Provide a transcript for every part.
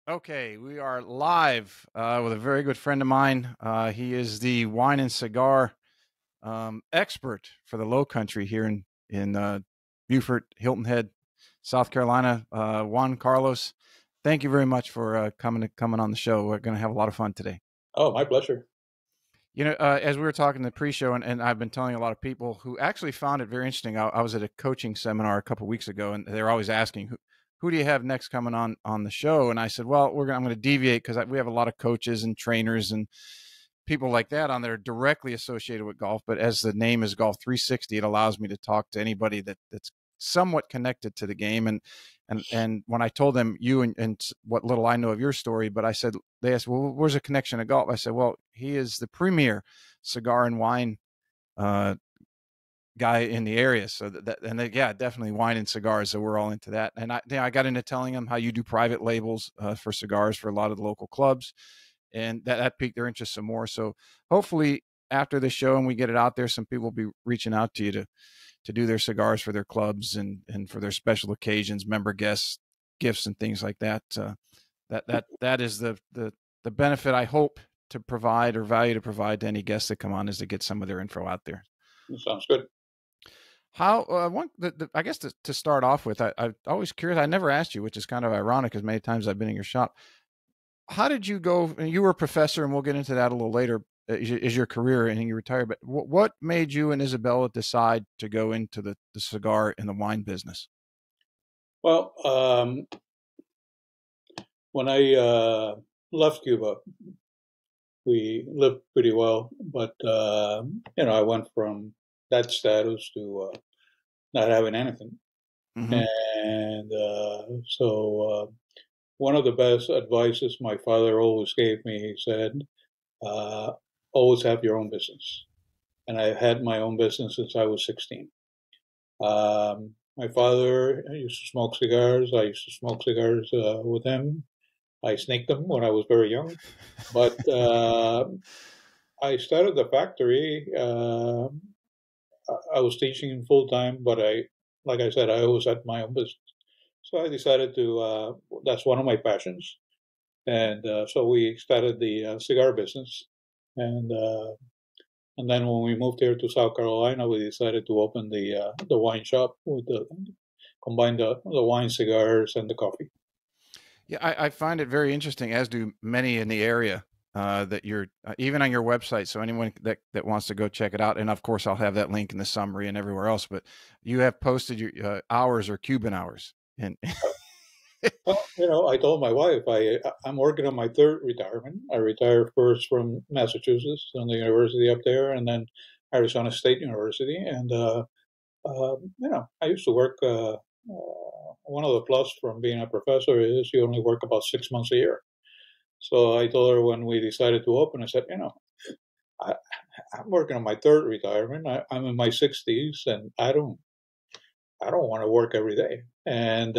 Okay, we are live with a very good friend of mine. He is the wine and cigar expert for the Low Country here in Beaufort, Hilton Head, South Carolina. Juan Carlos, thank you very much for coming on the show. We're going to have a lot of fun today. Oh, my pleasure. As we were talking in the pre-show, and I've been telling a lot of people who actually found it very interesting. I was at a coaching seminar a couple of weeks ago, and they're always asking, who do you have next coming on the show? And I said, well, I'm going to deviate because we have a lot of coaches and trainers and people like that on there directly associated with golf. But as the name is Golf 360, it allows me to talk to anybody that's somewhat connected to the game. And when I told them you and what little I know of your story, but I said, they asked, well, where's the connection to golf? I said, well, he is the premier cigar and wine guy in the area. So yeah, definitely wine and cigars. So we're all into that. And I got into telling them how you do private labels for cigars for a lot of the local clubs, and that piqued their interest some more. So hopefully after the show and we get it out there, some people will be reaching out to you to do their cigars for their clubs and for their special occasions, member guests, gifts, and things like that. That is the benefit I hope to provide or value to provide to any guests that come on, is to get some of their info out there. Sounds good. How I guess to start off with, I'm always curious. I never asked you, which is kind of ironic, because many times I've been in your shop. How did you go? You were a professor, and we'll get into that a little later. Is your career, and you retired? But what made you and Isabella decide to go into the cigar and the wine business? Well, when I left Cuba, we lived pretty well, but I went from that status to not having anything. Mm-hmm. And so one of the best advices my father always gave me, he said, always have your own business. And I had my own business since I was 16. My father used to smoke cigars. I used to smoke cigars with him. I sneaked them when I was very young. But I started the factory. I was teaching full time, but like I said, I always had my own business. So I decided to, that's one of my passions. And so we started the cigar business. And then when we moved here to South Carolina, we decided to open the wine shop with combine the wine, cigars, and the coffee. Yeah, I find it very interesting, as do many in the area, that you're even on your website. So anyone that wants to go check it out, and of course I'll have that link in the summary and everywhere else. But you have posted your hours are Cuban hours, and Well, I told my wife I'm working on my third retirement. I retired first from Massachusetts, from the university up there, and then Arizona State University. And I used to work. One of the plus from being a professor is you only work about 6 months a year. So I told her when we decided to open, I said, I, I'm working on my third retirement. I'm in my 60s, and I don't want to work every day. And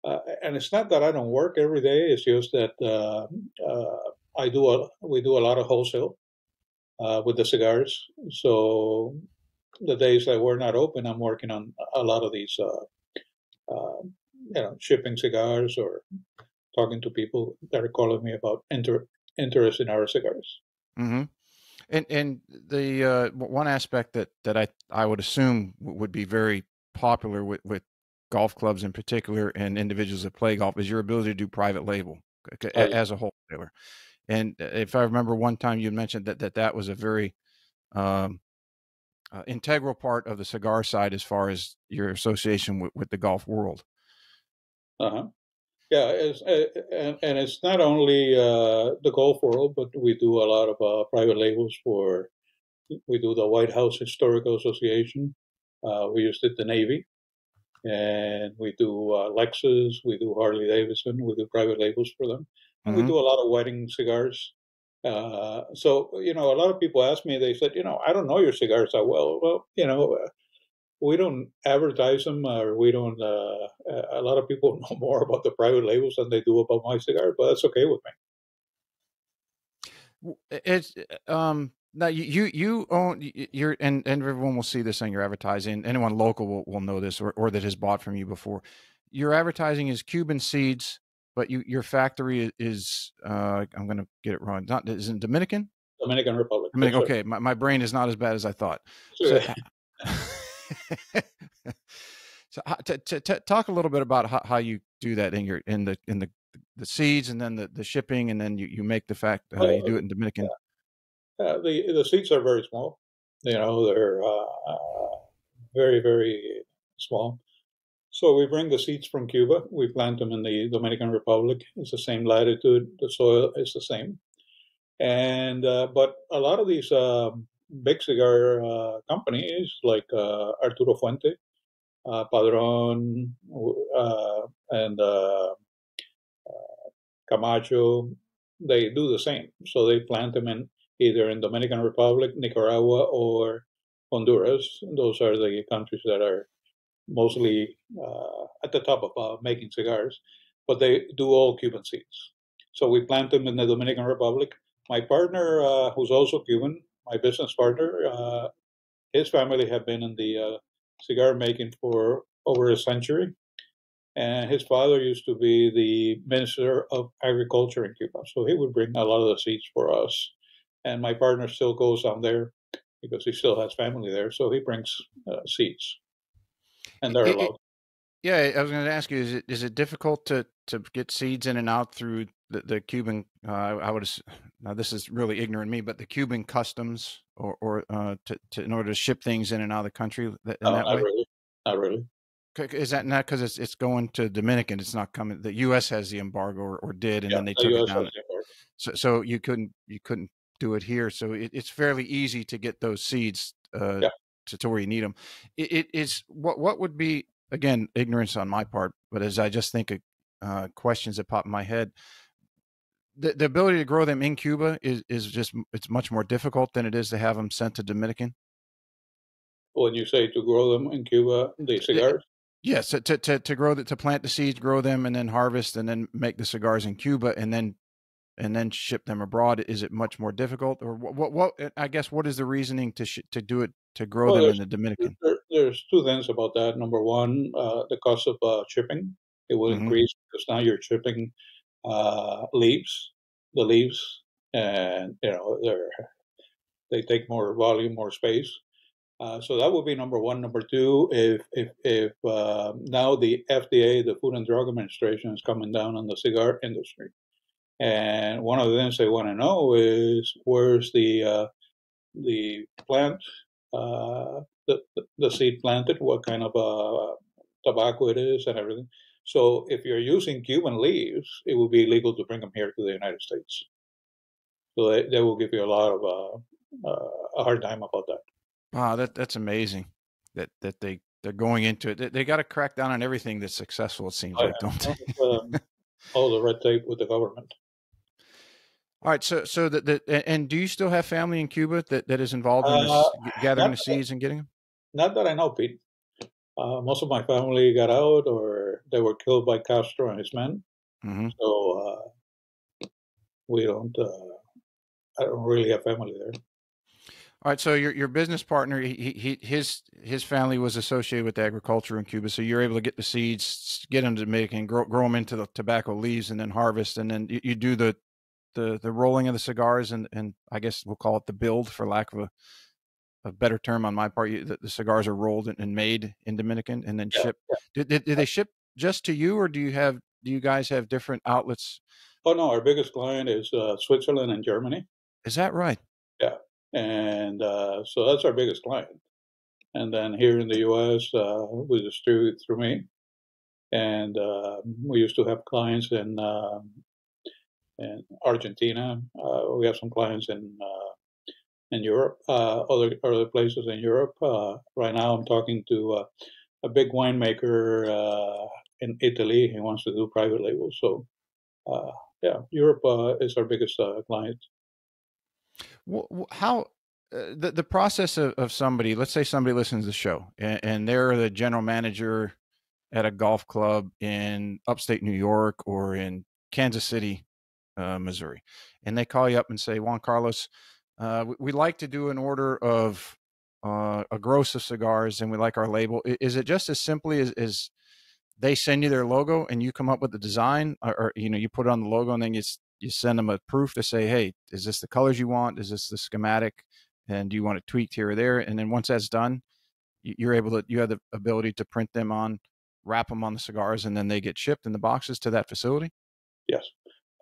it's not that I don't work every day. It's just that we do a lot of wholesale with the cigars. So the days that we're not open, I'm working on a lot of these, shipping cigars or talking to people that are calling me about interest in our cigars. mm-hmm. And the one aspect that I would assume would be very popular with golf clubs in particular and individuals that play golf is your ability to do private label as a wholesaler. And if I remember, one time you mentioned that was a very integral part of the cigar side as far as your association with the golf world. Uh-huh. Yeah, and it's not only the golf world, but we do a lot of private labels for. We do the White House Historical Association. We used it the Navy, and we do Lexus. We do Harley Davidson. We do private labels for them, and we Mm-hmm. do a lot of wedding cigars. So a lot of people ask me. They said, I don't know your cigars that well. Well, we don't advertise them, or we don't. A lot of people know more about the private labels than they do about my cigar, but that's okay with me. It's now you own your and everyone will see this on your advertising. Anyone local will know this or that has bought from you before. Your advertising is Cuban seeds but your factory is I'm going to get it wrong. Not is it Dominican? Dominican Republic. Yes, Dominican. sir. Okay, my brain is not as bad as I thought. So, Okay. so talk a little bit about how you do that in the seeds, and then the shipping, and then you make the fact you do it in Dominican. The seeds are very small. You know, they're very, very small. So we bring the seeds from Cuba. We plant them in the Dominican Republic. It's the same latitude. The soil is the same. And but a lot of these big cigar companies like Arturo Fuente, Padron, and Camacho, they do the same. So they plant them in either in Dominican Republic, Nicaragua, or Honduras. Those are the countries that are mostly at the top of making cigars, but they do all Cuban seeds. So we plant them in the Dominican Republic. My partner, who's also Cuban, my business partner, his family have been in the cigar making for over a century. And his father used to be the Minister of Agriculture in Cuba. So he would bring a lot of the seeds for us. And my partner still goes down there because he still has family there. So he brings seeds. And they're allowed. Yeah, I was going to ask you: is it difficult to get seeds in and out through the Cuban? I would now this is really ignorant of me, but the Cuban customs or in order to ship things in and out of the country in that Not way. really. Not really. Is that not because it's going to Dominican? It's not coming. The U.S. has the embargo or did, and Yeah, then they the took it U.S. has down. the embargo. So you couldn't do it here. So it's fairly easy to get those seeds Yeah. to where you need them. It is what would be, again, ignorance on my part, but as I just think of questions that pop in my head, the ability to grow them in Cuba is just it's much more difficult than it is to have them sent to Dominican. When you say to grow them in Cuba, the cigars? Yes, to grow to plant the seeds, grow them, and then harvest, and then make the cigars in Cuba, and then ship them abroad. Is it much more difficult, or what I guess what is the reasoning to do it to grow Well, them in the Dominican? there's two things about that. Number one, the cost of shipping. It will Hmm. increase because now you're shipping leaves, the leaves, and they take more volume, more space. So that would be number one. Number two, if now the FDA, the Food and Drug Administration, is coming down on the cigar industry, and one of the things they want to know is where's the plant, the seed planted, what kind of tobacco it is, and everything. So if you're using Cuban leaves, it would be illegal to bring them here to the United States. So they will give you a lot of a hard time about that. Wow, that's amazing that they're going into it. They got to crack down on everything that's successful. It seems I like, don't they? all the red tape with the government. All right, so and do you still have family in Cuba that is involved in Uh, this gathering not the seeds and getting them? not that I know, Pete. Most of my family got out, or they were killed by Castro and his men. Mm-hmm. So we don't. I don't really have family there. All right, so your business partner, his family was associated with agriculture in Cuba, so you're able to get the seeds, get them to Dominican, grow them into the tobacco leaves, and then harvest, and then you do the rolling of the cigars, and I guess we'll call it the build, for lack of a better term on my part. The cigars are rolled and made in Dominican, and then Yeah. shipped. Did they ship just to you, or do you guys have different outlets? Oh no, our biggest client is Switzerland and Germany. Is that right? Yeah, and so that's our biggest client. And then here in the U.S., we distribute through me, and we used to have clients in Argentina. We have some clients in Europe, other places in Europe. Right now, I'm talking to a big winemaker in Italy. He wants to do private labels. So, yeah, Europe is our biggest client. How the process of somebody, let's say somebody listens to the show and they're the general manager at a golf club in upstate New York or in Kansas City, Missouri, and they call you up and say, Juan Carlos, we'd like to do an order of a gross of cigars, and we like our label. Is it just as simply as they send you their logo and you come up with the design, or you put it on the logo, and then you send them a proof to say, hey, is this the colors you want? Is this the schematic? And do you want it tweaked here or there? And then once that's done, you have the ability to print them on, wrap them on the cigars, and then they get shipped in the boxes to that facility. Yes.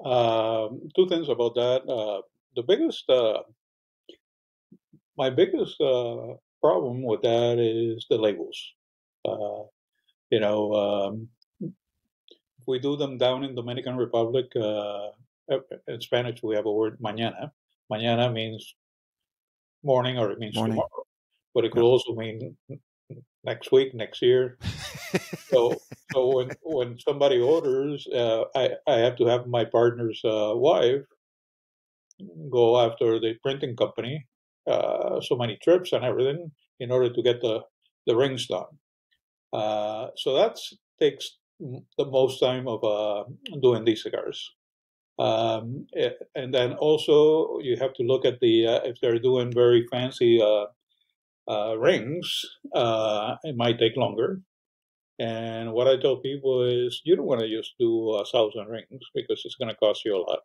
Two things about that. My biggest problem with that is the labels. Uh, you know, we do them down in Dominican Republic. In Spanish, we have a word mañana. Mañana means morning, or it means Morning. tomorrow, but it could also mean next week, next year. So when somebody orders, I have to have my partner's wife go after the printing company, so many trips and everything, in order to get the rings done. So that takes the most time of doing these cigars. And then also you have to look at if they're doing very fancy rings, it might take longer. And what I tell people is, you don't want to just do 1,000 rings, because it's going to cost you a lot,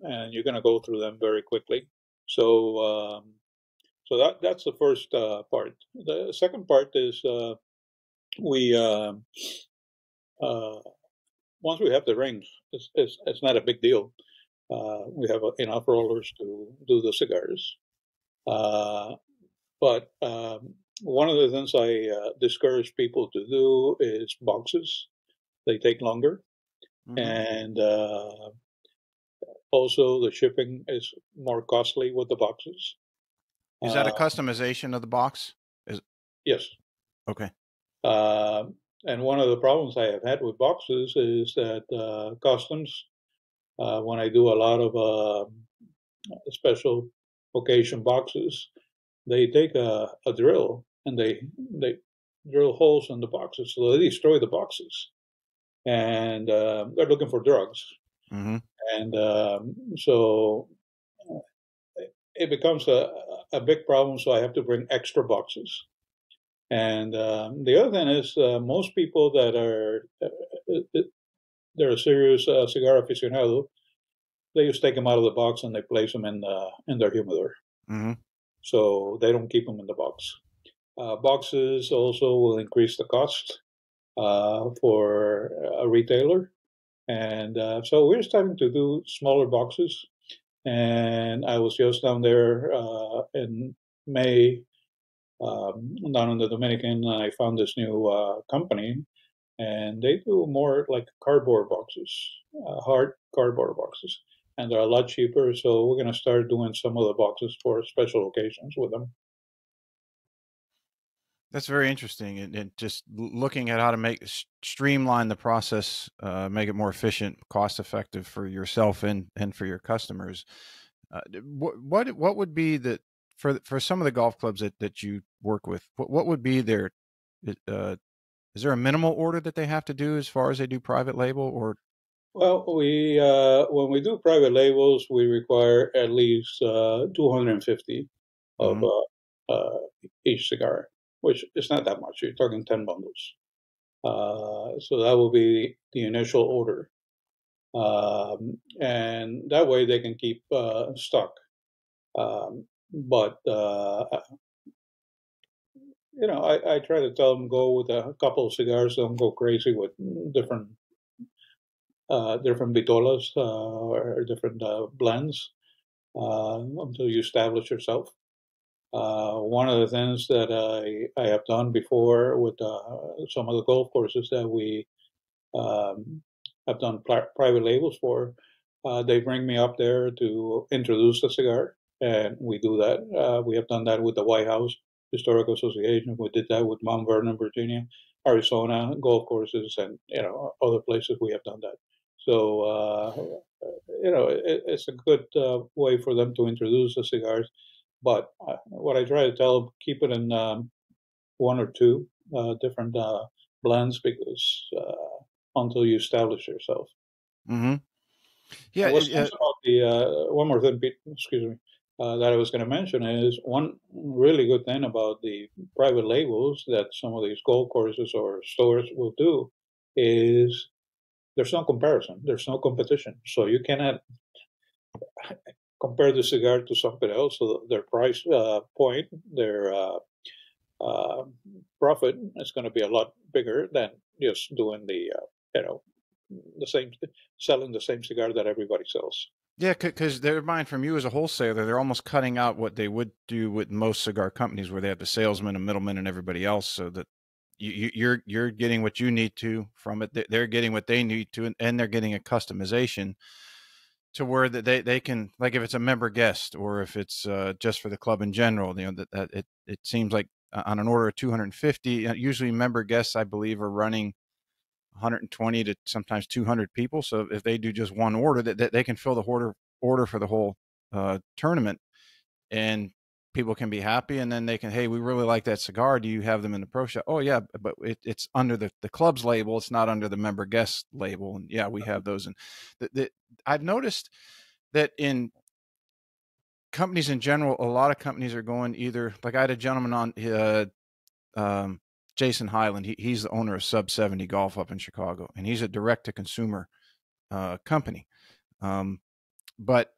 and you're going to go through them very quickly. So that's the first part. The second part is we once we have the rings, it's not a big deal. We have enough rollers to do the cigars. But one of the things I discourage people to do is boxes. They take longer. Mm-hmm. And also the shipping is more costly with the boxes. Is that a customization of the box? Yes. Okay. And one of the problems I have had with boxes is that customs, when I do a lot of special occasion boxes, they take a drill and they drill holes in the boxes, so they destroy the boxes, and they're looking for drugs. Mm-hmm. And so it becomes a big problem. So I have to bring extra boxes. And the other thing is, most people that are they're a serious cigar aficionado, they just take them out of the box and they place them in their humidor. Mm-hmm. So they don't keep them in the box. Boxes also will increase the cost for a retailer. And so we're starting to do smaller boxes. And I was just down there in May, down in the Dominican, and I found this new company. And they do more like cardboard boxes, hard cardboard boxes. And they're a lot cheaper. So we're going to start doing some of the boxes for special occasions with them. That's very interesting, and just looking at how to streamline the process, make it more efficient, cost effective for yourself and for your customers. What would be for some of the golf clubs that you work with? What would be their is there a minimal order that they have to do as far as they do private label? Or well, we when we do private labels, we require at least 250 of mm-hmm. Each cigar, which is not that much. You're talking 10 bundles. So that will be the initial order. And that way they can keep stock. But I try to tell them, go with a couple of cigars. Don't go crazy with different vitolas or different blends until you establish yourself. One of the things that I have done before with some of the golf courses that we have done private labels for, they bring me up there to introduce the cigar, and we do that. We have done that with the White House Historical Association. We did that with Mount Vernon, Virginia, Arizona golf courses, and other places we have done that. So it's a good way for them to introduce the cigars. But what I try to tell them, keep it in one or two different blends, because until you establish yourself. Mm-hmm. Yeah. What's nice about the one more thing, Pete, excuse me. that I was going to mention is one really good thing about the private labels that some of these golf courses or stores will do is there's no comparison, there's no competition, so you cannot compare the cigar to something else. So their price point, their uh, profit is going to be a lot bigger than just doing the you know the same selling the same cigar that everybody sells. Yeah, because they're buying from you as a wholesaler. They're almost cutting out what they would do with most cigar companies, where they have the salesman and middleman and everybody else, so that you're getting what you need to from it. They're getting what they need to, and they're getting a customization to where that they can, like, if it's a member guest or if it's just for the club in general. That it seems like on an order of 250, usually member guests, I believe, are running 120 to sometimes 200 people. So if they do just one order, that they can fill the order for the whole tournament, and people can be happy. And then they can, hey, we really like that cigar. Do you have them in the pro shop? Oh yeah, but it's under the club's label. It's not under the member guest label. And yeah, we have those. And I've noticed that in companies in general, a lot of companies are going either, like, I had a gentleman on, um, Jason Highland. He's the owner of Sub 70 Golf up in Chicago, and he's a direct to consumer company. Um, but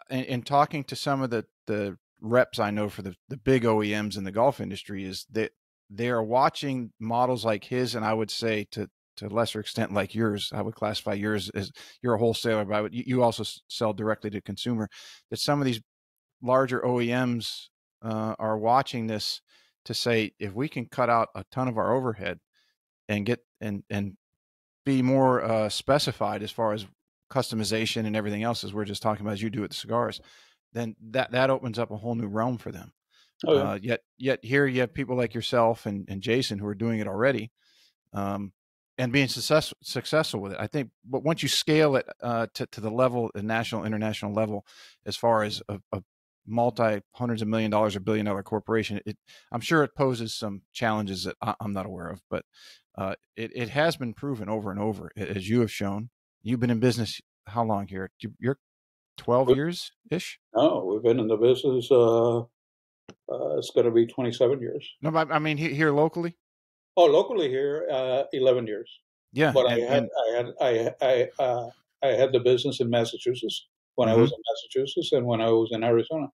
in talking to some of the reps I know for the big OEMs in the golf industry, is that they are watching models like his, and I would say to a lesser extent like yours. I would classify yours as, you're a wholesaler, but you also sell directly to consumer. That some of these larger OEMs are watching this to say, if we can cut out a ton of our overhead and get and be more specified as far as customization and everything else, as we're just talking about, as you do with the cigars, then that opens up a whole new realm for them. Oh yeah. Yet here you have people like yourself and Jason who are doing it already, and being successful with it. I think, but once you scale it to the level, the national, international level, as far as a multi hundreds of $1,000,000 or $1,000,000,000 corporation, I'm sure it poses some challenges that I'm not aware of, but it has been proven over and over, as you have shown. You've been in business how long here? You're 12 years ish. No, we've been in the business. It's going to be 27 years. No, but I mean here locally. Oh, locally here, 11 years. Yeah, But and I had the business in Massachusetts when I mm-hmm. was in Massachusetts and when I was in Arizona.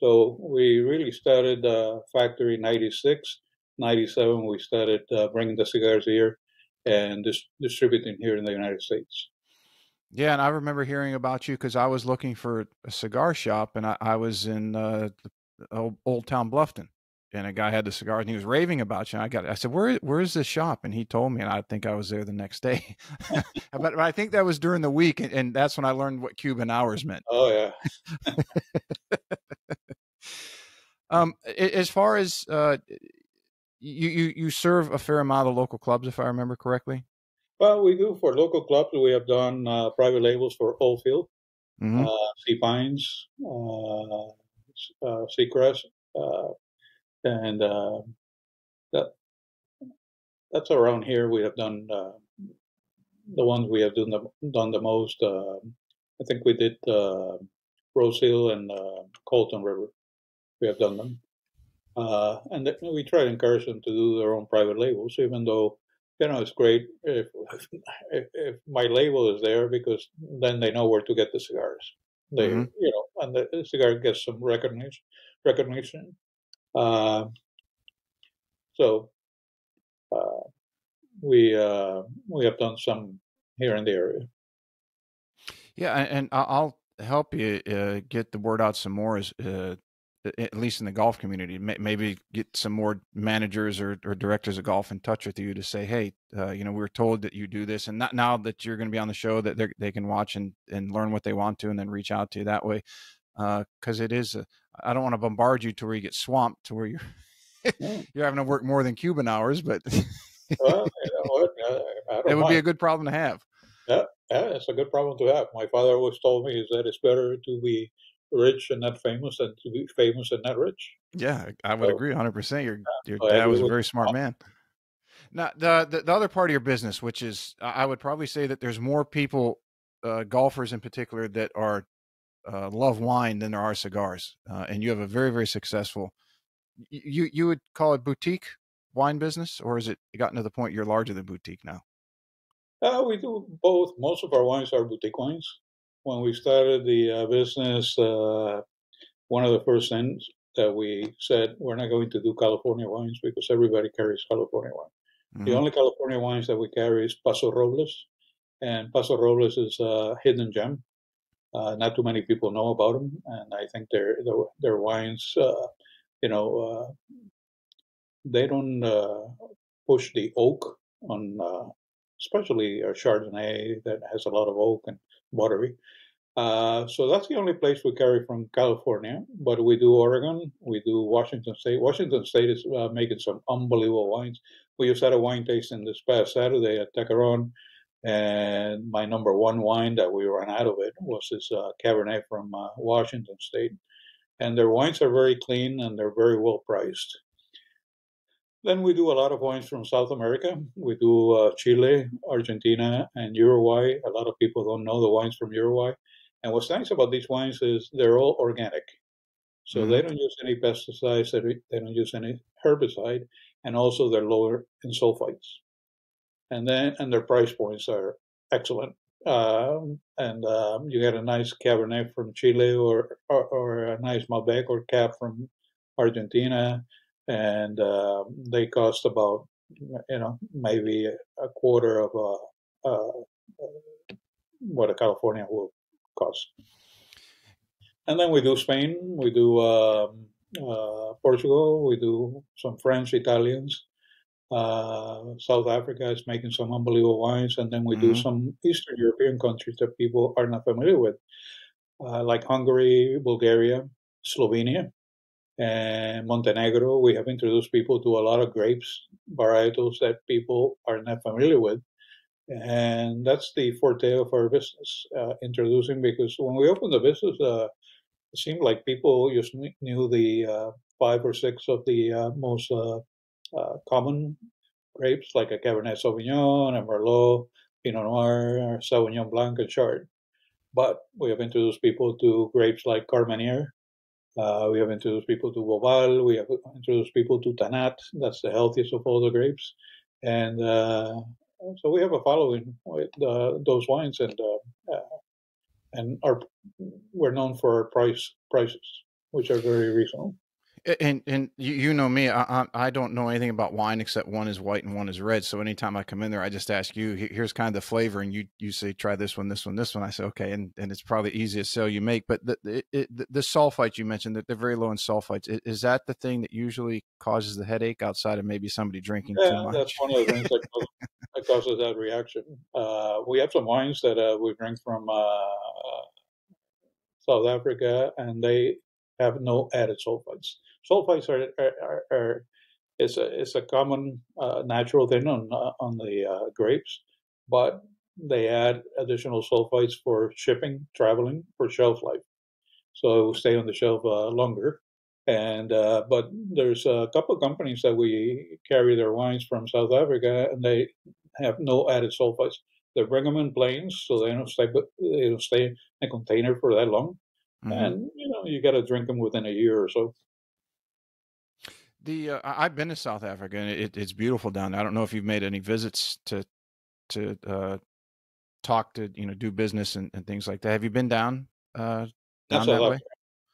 So we really started factory 96, 97. We started bringing the cigars here and distributing here in the United States. Yeah, and I remember hearing about you because I was looking for a cigar shop, and I was in Old Town Bluffton, and a guy had the cigars, and he was raving about you. And I said, where is this shop? And he told me, and I think I was there the next day. But I think that was during the week, and that's when I learned what Cuban hours meant. Oh yeah. As far as you serve a fair amount of local clubs, if I remember correctly. Well, we do for local clubs. We have done private labels for Oldfield, Mm-hmm. Sea Pines, Seacrest, and that that's around here. We have done the ones we have done the most. I think we did Rose Hill and Colton River. We have done them, and we try to encourage them to do their own private labels, even though it's great if my label is there, because then they know where to get the cigars. They Mm-hmm. And the cigar gets some recognition. Uh, so uh, we have done some here in the area. Yeah, and I'll help you get the word out some more, as at least in the golf community. Maybe get some more managers or directors of golf in touch with you to say, hey, we were told that you do this, and not now that you're going to be on the show, that they can watch and learn what they want to, and then reach out to you that way. Because it is, I don't want to bombard you to where you get swamped to where you're you're having to work more than Cuban hours, but Well, what? I it don't would be mind. a good problem to have. Yeah, it's a good problem to have. My father always told me is that it's better to be rich and not famous than to be famous and not rich. Yeah, I would So, agree 100%. Your I dad agree was a with very smart man. Now, the other part of your business, which is, I would probably say that there's more people, golfers in particular, that are love wine than there are cigars, and you have a very, very successful. You would call it boutique wine business, or is it gotten to the point you're larger than boutique now? We do both. Most of our wines are boutique wines. When we started the business, one of the first things that we said, we're not going to do California wines because everybody carries California wine. The Mm-hmm. only California wines that we carry is Paso Robles, and Paso Robles is a hidden gem. Not too many people know about them, and I think their wines, they don't push the oak on, especially a Chardonnay that has a lot of oak and buttery. So that's the only place we carry from California, but we do Oregon, we do Washington State. Washington State is making some unbelievable wines. We just had a wine tasting this past Saturday at Tecaron, and my number one wine that we ran out of it was this Cabernet from Washington State. And their wines are very clean and they're very well priced. Then we do a lot of wines from South America. We do Chile, Argentina, and Uruguay. A lot of people don't know the wines from Uruguay. And what's nice about these wines is they're all organic. So Mm-hmm. they don't use any pesticides, they don't use any herbicide, and also they're lower in sulfites. And their price points are excellent. You get a nice Cabernet from Chile or a nice Malbec or Cab from Argentina, and they cost about maybe a quarter of what a California will cost. And then we do Spain, we do Portugal, we do some French, Italians. South Africa is making some unbelievable wines, and then we do Mm-hmm. some Eastern European countries that people are not familiar with, like Hungary, Bulgaria, Slovenia, and Montenegro. We have introduced people to a lot of grapes varietals that people are not familiar with, and that's the forte of our business, introducing. Because when we opened the business, it seemed like people just knew the 5 or 6 of the most common grapes, like a Cabernet Sauvignon, a Merlot, Pinot Noir, Sauvignon Blanc, and Chard. But we have introduced people to grapes like Carmenere. We have introduced people to Boval. We have introduced people to Tanat. That's the healthiest of all the grapes. And so we have a following with those wines, and we're known for our prices, which are very reasonable. And you know me, I don't know anything about wine except one is white and one is red. So anytime I come in there, I just ask you, here's kind of the flavor, and you say try this one, this one, this one. I say okay, and it's probably the easiest sell you make. But the sulfites you mentioned, that they're very low in sulfites. Is that the thing that usually causes the headache outside of maybe somebody drinking too Yeah, that's much? one of the things that causes that reaction. We have some wines that we drink from South Africa, and they have no added sulfites. Sulfites are it's a common natural thing on the grapes, but they add additional sulfites for shipping, traveling, for shelf life, so it will stay on the shelf longer. And but there's a couple of companies that we carry their wines from South Africa, and they have no added sulfites. They bring them in planes, so they don't stay in a container for that long. Mm-hmm. And you got to drink them within a year or so. I've been to South Africa, and it's beautiful down there. I don't know if you've made any visits to talk to do business and things like that. Have you been down Not down South that way?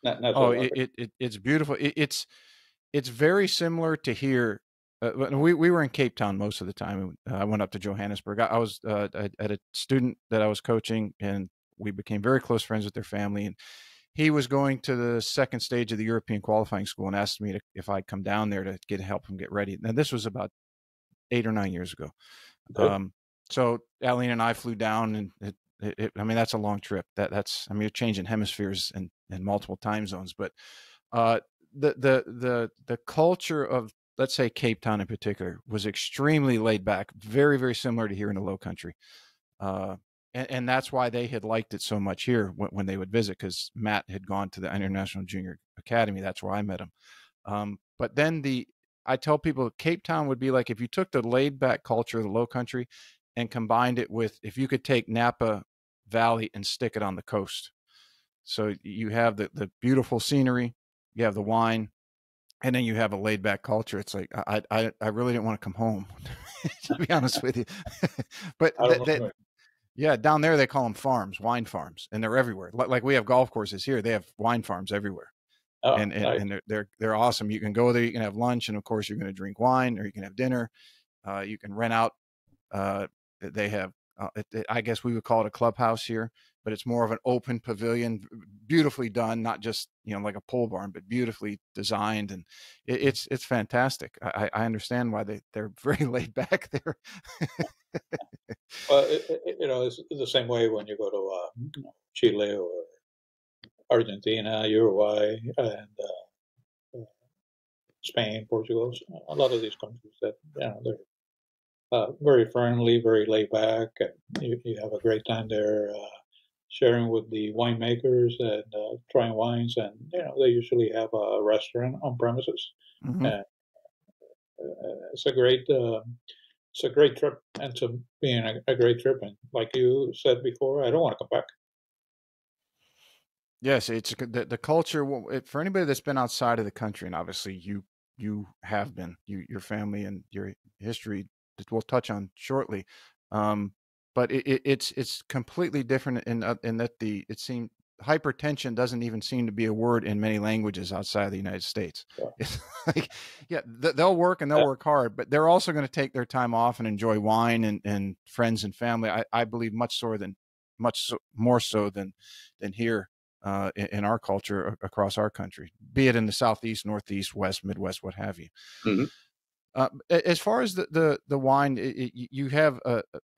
Africa. Not Oh, South Africa. it's beautiful. It's very similar to here. We were in Cape Town most of the time. I went up to Johannesburg. I was I had a student that I was coaching, and we became very close friends with their family. And he was going to the second stage of the European qualifying school and asked me if I'd come down there to help him get ready. Now this was about 8 or 9 years ago. Okay. So Aline and I flew down, and I mean, that's a long trip. I mean, you're changing hemispheres and multiple time zones, but the culture of, let's say, Cape Town in particular was extremely laid back, very, very similar to here in the Low Country. And that's why they had liked it so much here when they would visit, because Matt had gone to the International Junior Academy. That's where I met him. But then I tell people Cape Town would be like if you took the laid back culture of the Low Country and combined it with, if you could take Napa Valley and stick it on the coast. So you have the beautiful scenery, you have the wine, and then you have a laid back culture. It's like I really didn't want to come home, to be honest with you. But I don't know. yeah, down there they call them farms, wine farms, and they're everywhere. Like we have golf courses here, they have wine farms everywhere, Oh, and nice. they're awesome. You can go there, you can have lunch, and of course you're going to drink wine, or you can have dinner. You can rent out. They have, I guess we would call it a clubhouse here, but it's more of an open pavilion, beautifully done, not just like a pole barn, but beautifully designed, and it's fantastic. I understand why they're very laid back there. Well, it's the same way when you go to Chile or Argentina, Uruguay, and Spain, Portugal. A lot of these countries that they're very friendly, very laid back, and you have a great time there, sharing with the winemakers and trying wines. And they usually have a restaurant on premises, Hmm. and it's a great trip, and to being a great trip. And like you said before, I don't want to come back. Yes, it's the culture. For anybody that's been outside of the country, and obviously you have been, your family and your history that we'll touch on shortly. Um, but it's completely different in that it seemed hypertension doesn't even seem to be a word in many languages outside of the United States. So, It's like, yeah, they'll work and they'll work hard, but they're also going to take their time off and enjoy wine and friends and family. I believe more so than here in our culture across our country, be it in the Southeast, Northeast, West, Midwest, what have you. mhm. As far as the wine, you have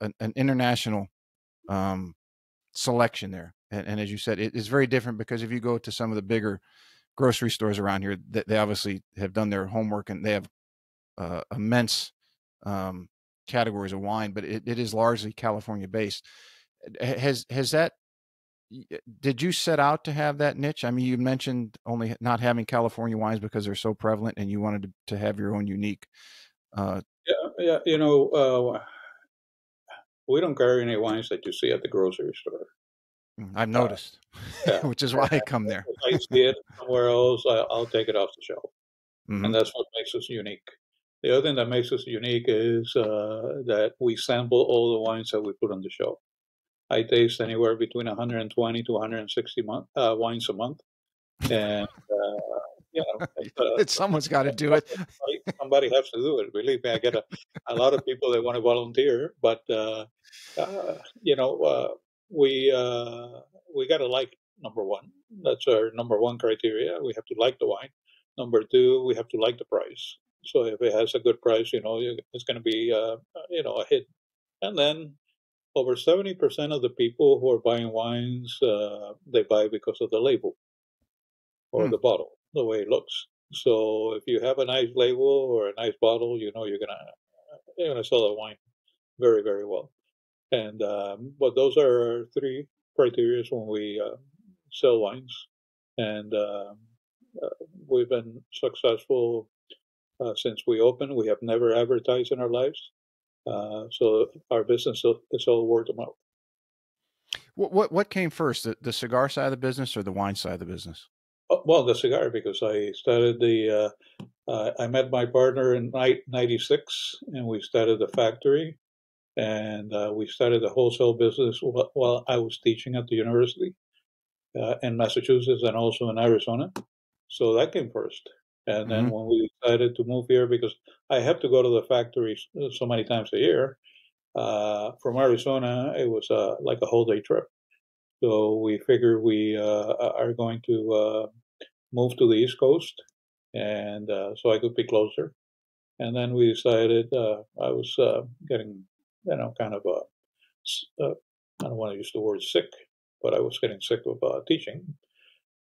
an international um, selection there, and as you said, it is very different because if you go to some of the bigger grocery stores around here, they obviously have done their homework and they have immense um, categories of wine, but it is largely California based. Has that did you set out to have that niche? I mean, you mentioned only not having California wines because they're so prevalent, and you wanted to have your own unique. Uh, Yeah, yeah. We don't carry any wines that you see at the grocery store. I've Uh, noticed, yeah, which is why I and come there. if I see it somewhere else, I'll take it off the shelf, Hmm. and that's what makes us unique. The other thing that makes us unique is that we sample all the wines that we put on the shelf. I taste anywhere between 120 to 160 wines a month, and Someone's got to do it. somebody has to do it. Believe me, I get a lot of people that want to volunteer, but uh, you know, uh, we uh, we got to like number one. That's our number one criteria. We have to like the wine. Number two, we have to like the price. So if it has a good price, it's going to be a hit. And then over 70% of the people who are buying wines, they buy because of the label or Hmm. the bottle, the way it looks. So if you have a nice label or a nice bottle, you're gonna sell the wine very, very well. And but those are our three criteria when we sell wines, and uh, we've been successful since we opened. We have never advertised in our lives, so our business is all word of mouth. What came first, the cigar side of the business or the wine side of the business? Well, the cigar, because I started I met my partner in '96, and we started the factory, and we started the wholesale business while I was teaching at the university in Massachusetts and also in Arizona. So that came first. And then Hmm. when we decided to move here, because I have to go to the factory so many times a year, from Arizona, it was like a whole day trip. So we figured we are going to move to the East Coast, and so I could be closer. And then we decided I was getting, kind of I don't want to use the word sick, but I was getting sick of teaching.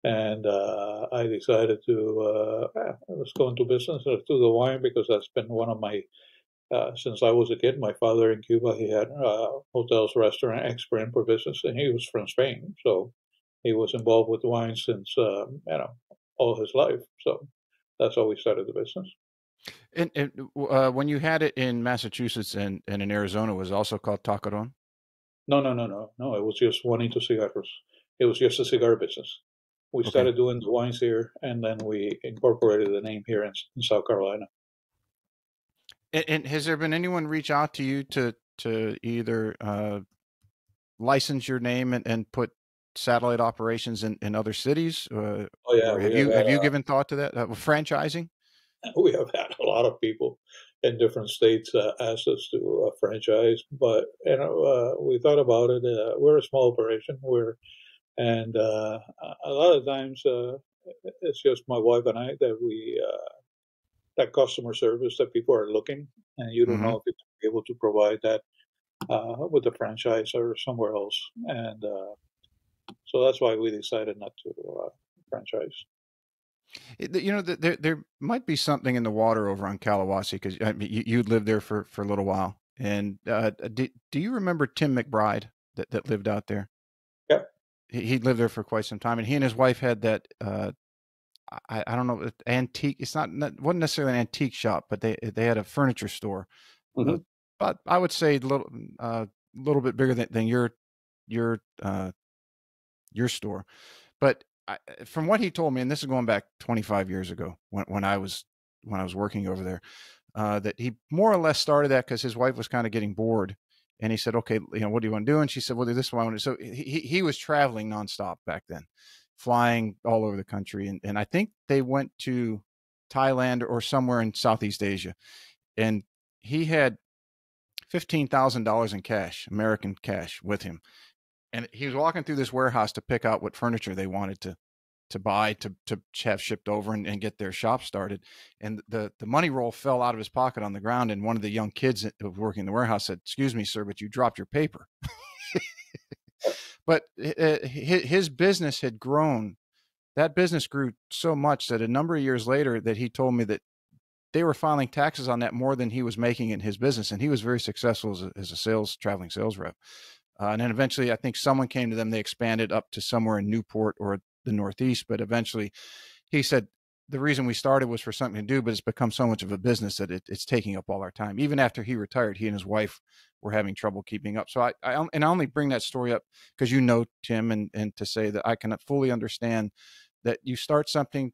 And I decided to let's go into business, let's do the wine, because that's been one of my, since I was a kid, my father in Cuba, he had hotels, restaurant, expert for business, and he was from Spain. So he was involved with wine since, all his life. So that's how we started the business. And when you had it in Massachusetts and in Arizona, it was also called Tacaron. No, no, no, no, no. It was just Juanito Cigars. It was just a cigar business. We Okay. started doing the wines here, and then we incorporated the name here in South Carolina. And has there been anyone reach out to you to either license your name and put satellite operations in other cities, Oh yeah, or have you given thought to that franchising? we have had a lot of people in different states ask us to franchise, but we thought about it. We're a small operation. And a lot of times it's just my wife and I that we that customer service that people are looking, and you don't Mm-hmm. know if it's able to provide that with the franchise or somewhere else, and so that's why we decided not to franchise. There might be something in the water over on Kalawasi, because I mean, you lived there for a little while. And do you remember Tim McBride that lived out there? Yeah. He lived there for quite some time, and he and his wife had that. I don't know, antique. It's not wasn't necessarily an antique shop, but they had a furniture store. Uh, Mm-hmm. but I would say a little bit bigger than your uh, your store. But from what he told me, and this is going back 25 years ago when I was working over there, that he more or less started that because his wife was kind of getting bored, and he said, "Okay, what do you want to do?" And she said, "Well, this is what I want to." So he was traveling nonstop back then, flying all over the country, and I think they went to Thailand or somewhere in Southeast Asia, and he had $15,000 in cash, American cash, with him, and he was walking through this warehouse to pick out what furniture they wanted to buy to have shipped over and get their shop started. And the money roll fell out of his pocket on the ground. And one of the young kids that was working in the warehouse said, "Excuse me, sir, but you dropped your paper." But his business had grown. That business grew so much that a number of years later that he told me that they were filing taxes on that more than he was making in his business. And he was very successful as a traveling sales rep. And then eventually, I think someone came to them. They expanded up to somewhere in Newport or the Northeast. But eventually, he said the reason we started was for something to do, but it's become so much of a business that it's taking up all our time. Even after he retired, he and his wife were having trouble keeping up. So I only bring that story up because Tim, and to say that I can fully understand that you start something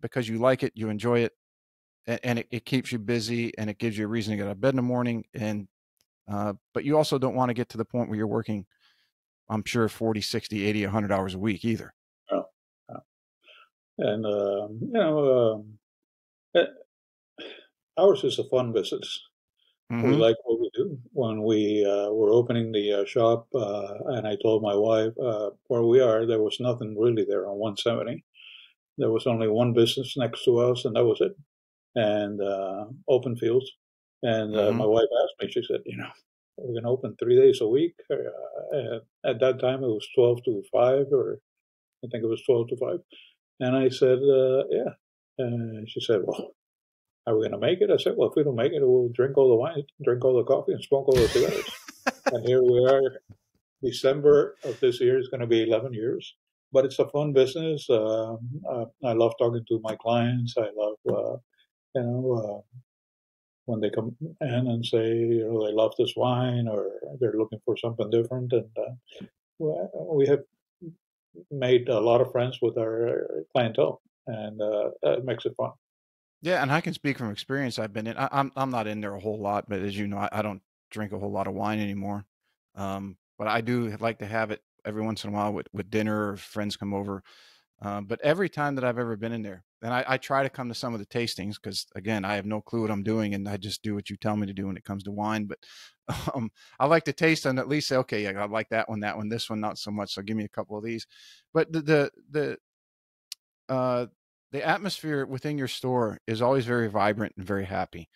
because you like it, you enjoy it, and it keeps you busy, and it gives you a reason to get out of bed in the morning. And but you also don't want to get to the point where you're working, I'm sure, 40, 60, 80, 100 hours a week either. Oh, oh. And uh, ours is a fun business. We Mm-hmm. like what we do. When we were opening the shop, and I told my wife where we are, there was nothing really there on 170. There was only one business next to us, and that was it. And open fields. And Mm-hmm. my wife asked me, she said, we're going to open 3 days a week. At that time, it was 12 to 5, or I think it was 12 to 5. And I said, yeah. And she said, well, are we going to make it? I said, well, if we don't make it, we'll drink all the wine, drink all the coffee, and smoke all the cigars. And here we are. December of this year is going to be 11 years. But it's a fun business. I love talking to my clients. I love, when they come in and say, they love this wine or they're looking for something different. And we have made a lot of friends with our clientele, and that makes it fun. Yeah, and I can speak from experience. I've been in. I'm not in there a whole lot, but as you know, I don't drink a whole lot of wine anymore. But I do like to have it every once in a while with dinner or friends come over. But every time that I've ever been in there, and I try to come to some of the tastings because again, I have no clue what I'm doing, and I just do what you tell me to do when it comes to wine. But I like to taste and at least say, okay, yeah, I like that one, this one not so much. So give me a couple of these. But uh, the atmosphere within your store is always very vibrant and very happy.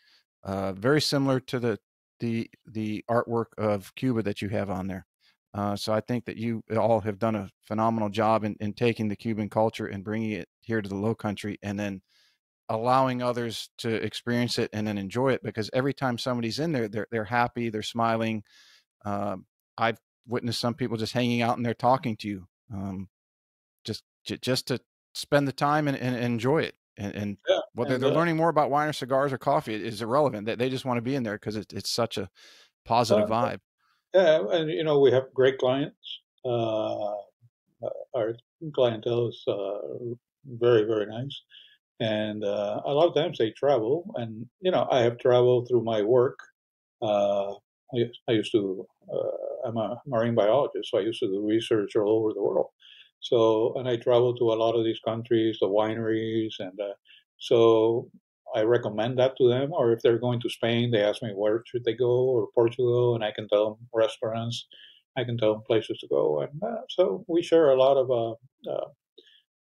Very similar to the artwork of Cuba that you have on there. So I think that you all have done a phenomenal job in taking the Cuban culture and bringing it here to the Low Country, and then allowing others to experience it and then enjoy it. Because every time somebody's in there, they're happy, they're smiling. I've witnessed some people just hanging out and they're talking to you, just to spend the time and enjoy it. And Yeah, whether and they're learning more about wine or cigars or coffee is irrelevant. They just want to be in there because it's such a positive uh, vibe. yeah, and we have great clients. our clientele is very, very nice. And a lot of times they travel, and I have traveled through my work. Uh, I used to. I'm a marine biologist, so I used to do research all over the world. So, and I travel to a lot of these countries, the wineries, and so I recommend that to them. Or if they're going to Spain, they ask me where should they go, or Portugal, and I can tell them restaurants. I can tell them places to go, and so we share a lot of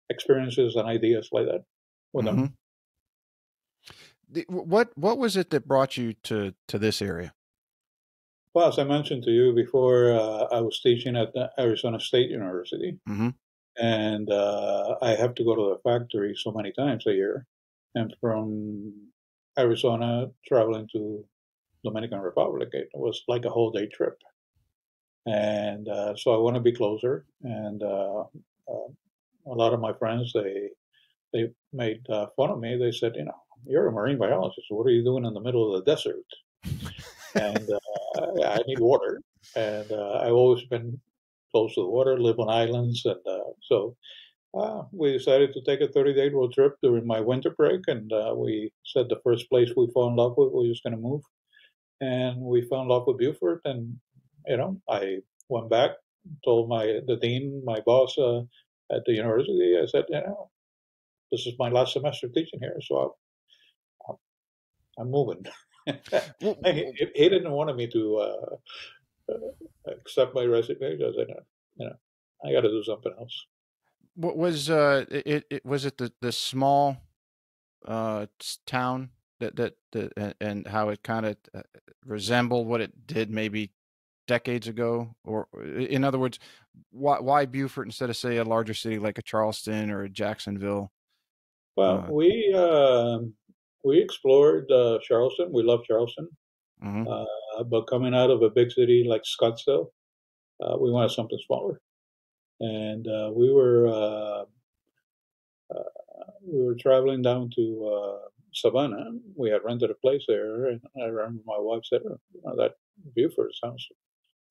experiences and ideas like that with Mm-hmm. them. What was it that brought you to this area? Well, as I mentioned to you before, I was teaching at the Arizona State University, Mm-hmm. and I have to go to the factory so many times a year. And from Arizona traveling to Dominican Republic, it was like a whole day trip. And so I want to be closer. And a lot of my friends, they made fun of me. They said, you're a marine biologist. What are you doing in the middle of the desert? And I need water. And I've always been close to the water, live on islands. And so we decided to take a 30-day road trip during my winter break. And we said the first place we fell in love with, we were just going to move. And we fell in love with Beaufort. And, I went back, told the dean, my boss at the university, I said, this is my last semester teaching here. So I'm moving. Well, He didn't want me to accept my resignation. I said, I got to do something else. what was it was it the small town and how it kind of resembled what it did maybe decades ago, or in other words, why Beaufort instead of say a larger city like a Charleston or a Jacksonville? Well, Uh, we explored Charleston. We love Charleston, mhm. but coming out of a big city like Scottsdale, we wanted something smaller. And we were traveling down to Savannah. We had rented a place there, and I remember my wife said, that Beaufort sounds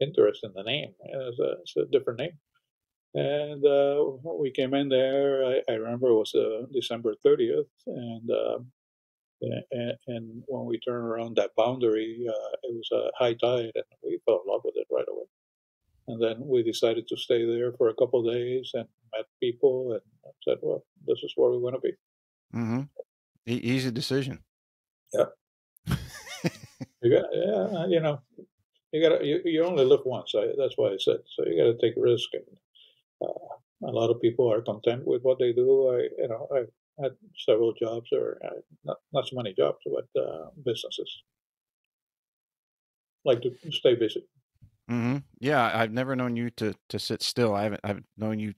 interesting. The name, it's a different name. And we came in there. I remember it was December 30th, and when we turned around that boundary, it was a high tide, and we fell in love with it right away. And then we decided to stay there for a couple of days and met people and said, well, this is where we want to be. Mm-hmm. Easy decision. Yeah. Yeah, you only live once. That's why I said, so you got to take a risk. And a lot of people are content with what they do. I had several jobs, or not so many jobs, but businesses. Like to stay busy. Mm-hmm. Yeah, I've never known you to sit still. I've known you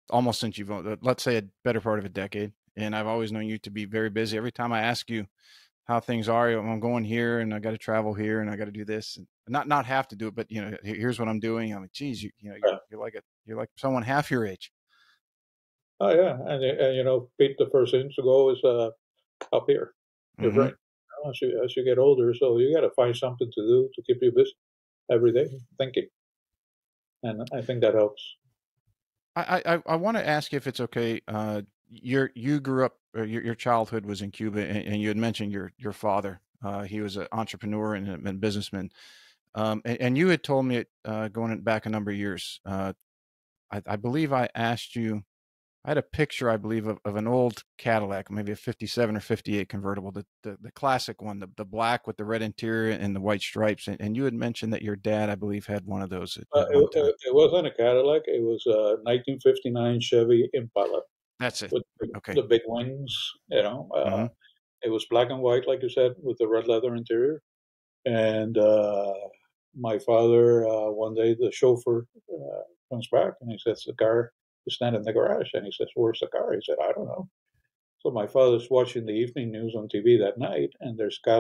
almost since you've let's say a better part of a decade, and I've always known you to be very busy. Every time I ask you how things are, I'm going here and I got to travel here and I got to do this, and not have to do it, but here's what I'm doing. I'm like, geez, Yeah. you're like someone half your age. Oh yeah, and Pete, the first thing to go is up here. You're Mm-hmm. right. As you get older, so you got to find something to do to keep you busy every day thinking, and I think that helps. I want to ask you if it's okay. You grew up, or your childhood was in Cuba, and you had mentioned your father. He was an entrepreneur and a businessman. And you had told me going back a number of years. I believe I asked you. I had a picture, I believe, of an old Cadillac, maybe a '57 or '58 convertible, the classic one, the black with the red interior and the white stripes. And you had mentioned that your dad, I believe, had one of those at one time. It wasn't a Cadillac. It was a 1959 Chevy Impala That's it. with Okay. the big wings. Mm-hmm. It was black and white, like you said, with the red leather interior. And my father, one day, the chauffeur comes back and he says, the car is standing in the garage. And he says, where's the car? He said, I don't know. So my father's watching the evening news on TV that night, and there's Fidel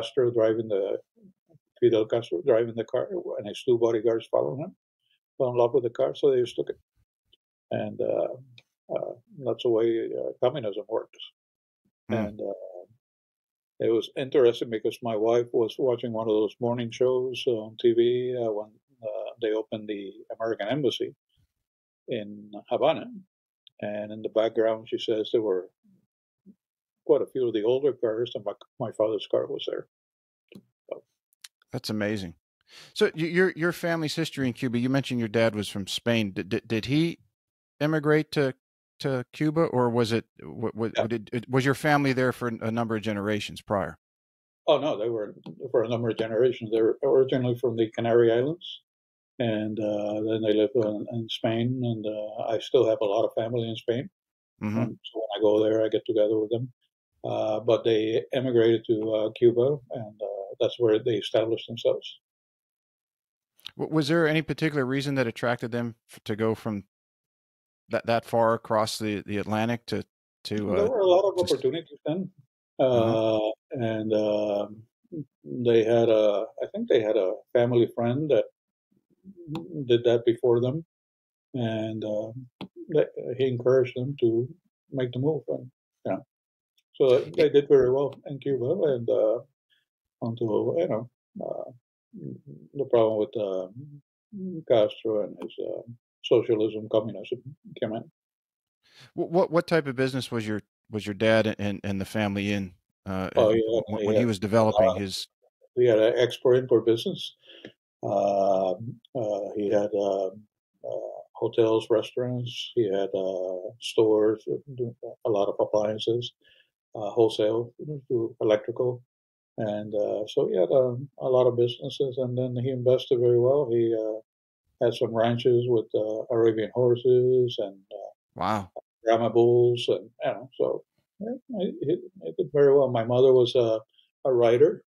Castro driving the car, and his two bodyguards following him. Fell in love with the car, so they just took it. And that's the way communism works. Mm. And it was interesting because my wife was watching one of those morning shows on TV when they opened the American embassy in Havana. And in the background, she says there were quite a few of the older cars, and my father's car was there. So, That's amazing. So your family's history in Cuba. You mentioned your dad was from Spain. Did he immigrate to Cuba, or was it yeah. was your family there for a number of generations prior? Oh no, they were for a number of generations. They were originally from the Canary Islands, and then they lived in Spain. And I still have a lot of family in Spain. Mm-hmm. And so when I go there, I get together with them. But they emigrated to Cuba, and that's where they established themselves. Was there any particular reason that attracted them to go from that far across the Atlantic There were a lot of to opportunities then, uh-huh. and they had I think they had a family friend that did that before them, and he encouraged them to make the move, and yeah, so they did very well in Cuba, and until the problem with Castro and his socialism, communism came in. What type of business was your dad and the family in Oh, yeah, when he was developing his? he had an export-import business. He had hotels, restaurants. He had stores, a lot of appliances, wholesale to electrical, and so he had a lot of businesses. And then he invested very well. He had some ranches with Arabian horses and Wow. Brahma bulls, and so yeah, he did very well. My mother was a writer,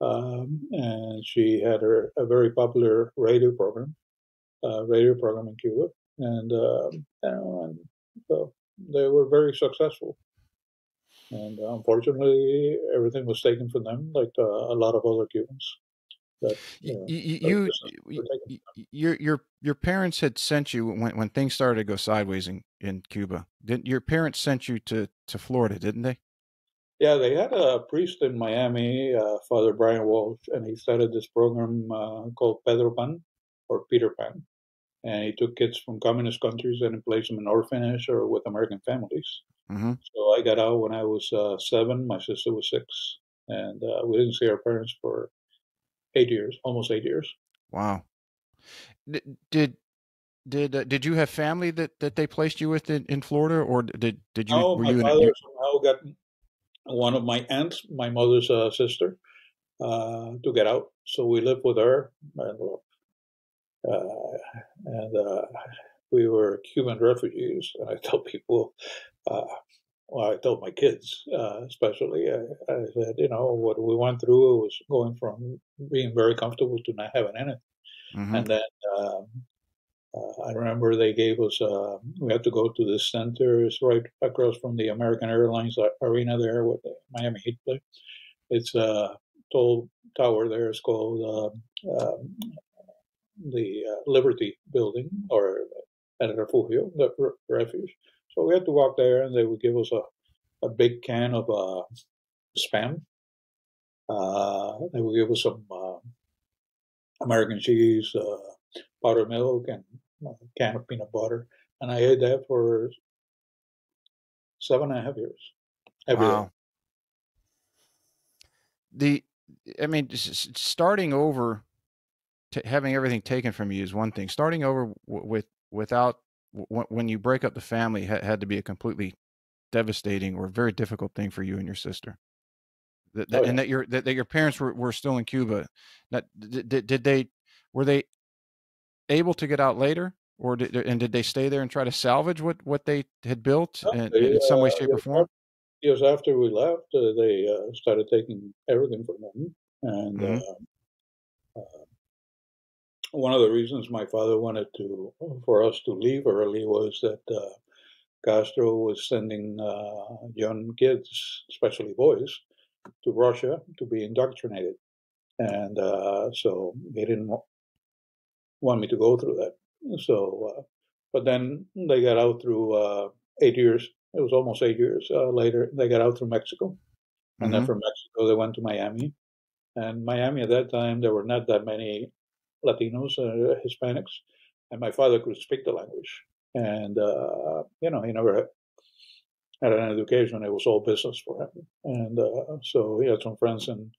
and she had a very popular radio program in Cuba, and and so they were very successful. And unfortunately, everything was taken from them, like a lot of other Cubans. That their You, business were taken. your parents had sent you when things started to go sideways in Cuba. Didn't your parents sent you to Florida, didn't they? Yeah, they had a priest in Miami, Father Brian Walsh, and he started this program called Pedro Pan or Peter Pan. And he took kids from communist countries and he placed them in orphanage or with American families. Mm-hmm. So I got out when I was 7. My sister was 6, and we didn't see our parents for 8 years, almost 8 years. Wow. D- Did did you have family that they placed you with in Florida, or did you No, were my you in father you? somehow got one of my aunts, my mother's sister, to get out. So we lived with her, uh, and we were Cuban refugees. And I tell people, uh, well, I told my kids, especially, I said, what we went through was going from being very comfortable to not having anything. Mm-hmm. And then I remember they gave us, we had to go to the center. It's right across from the American Airlines arena there with the Miami Heat play. It's a tall tower there. It's called the Liberty Building or El Refugio, the refuge. So we had to walk there, and they would give us a big can of spam. They would give us some American cheese, powdered milk, and a can of peanut butter. And I ate that for 7.5 years every day. Wow. The I mean, starting over, having everything taken from you is one thing. Starting over without when you break up the family had to be a completely devastating or very difficult thing for you and your sister. Oh And yeah. that your parents were still in Cuba. That did they were they able to get out later, or did they stay there and try to salvage what they had built No, they, in some way, shape, or form? years after we left, they started taking everything from them. And Mm-hmm. one of the reasons my father wanted for us to leave early was that Castro was sending young kids, especially boys, to Russia to be indoctrinated, and so he didn't want me to go through that. So, but then they got out through 8 years. It was almost 8 years later. They got out through Mexico, and then Mm-hmm. from Mexico they went to Miami. And Miami at that time there were not that many Latinos, Hispanics, and my father could speak the language. and he never had an education. It was all business for him, and so he had some friends in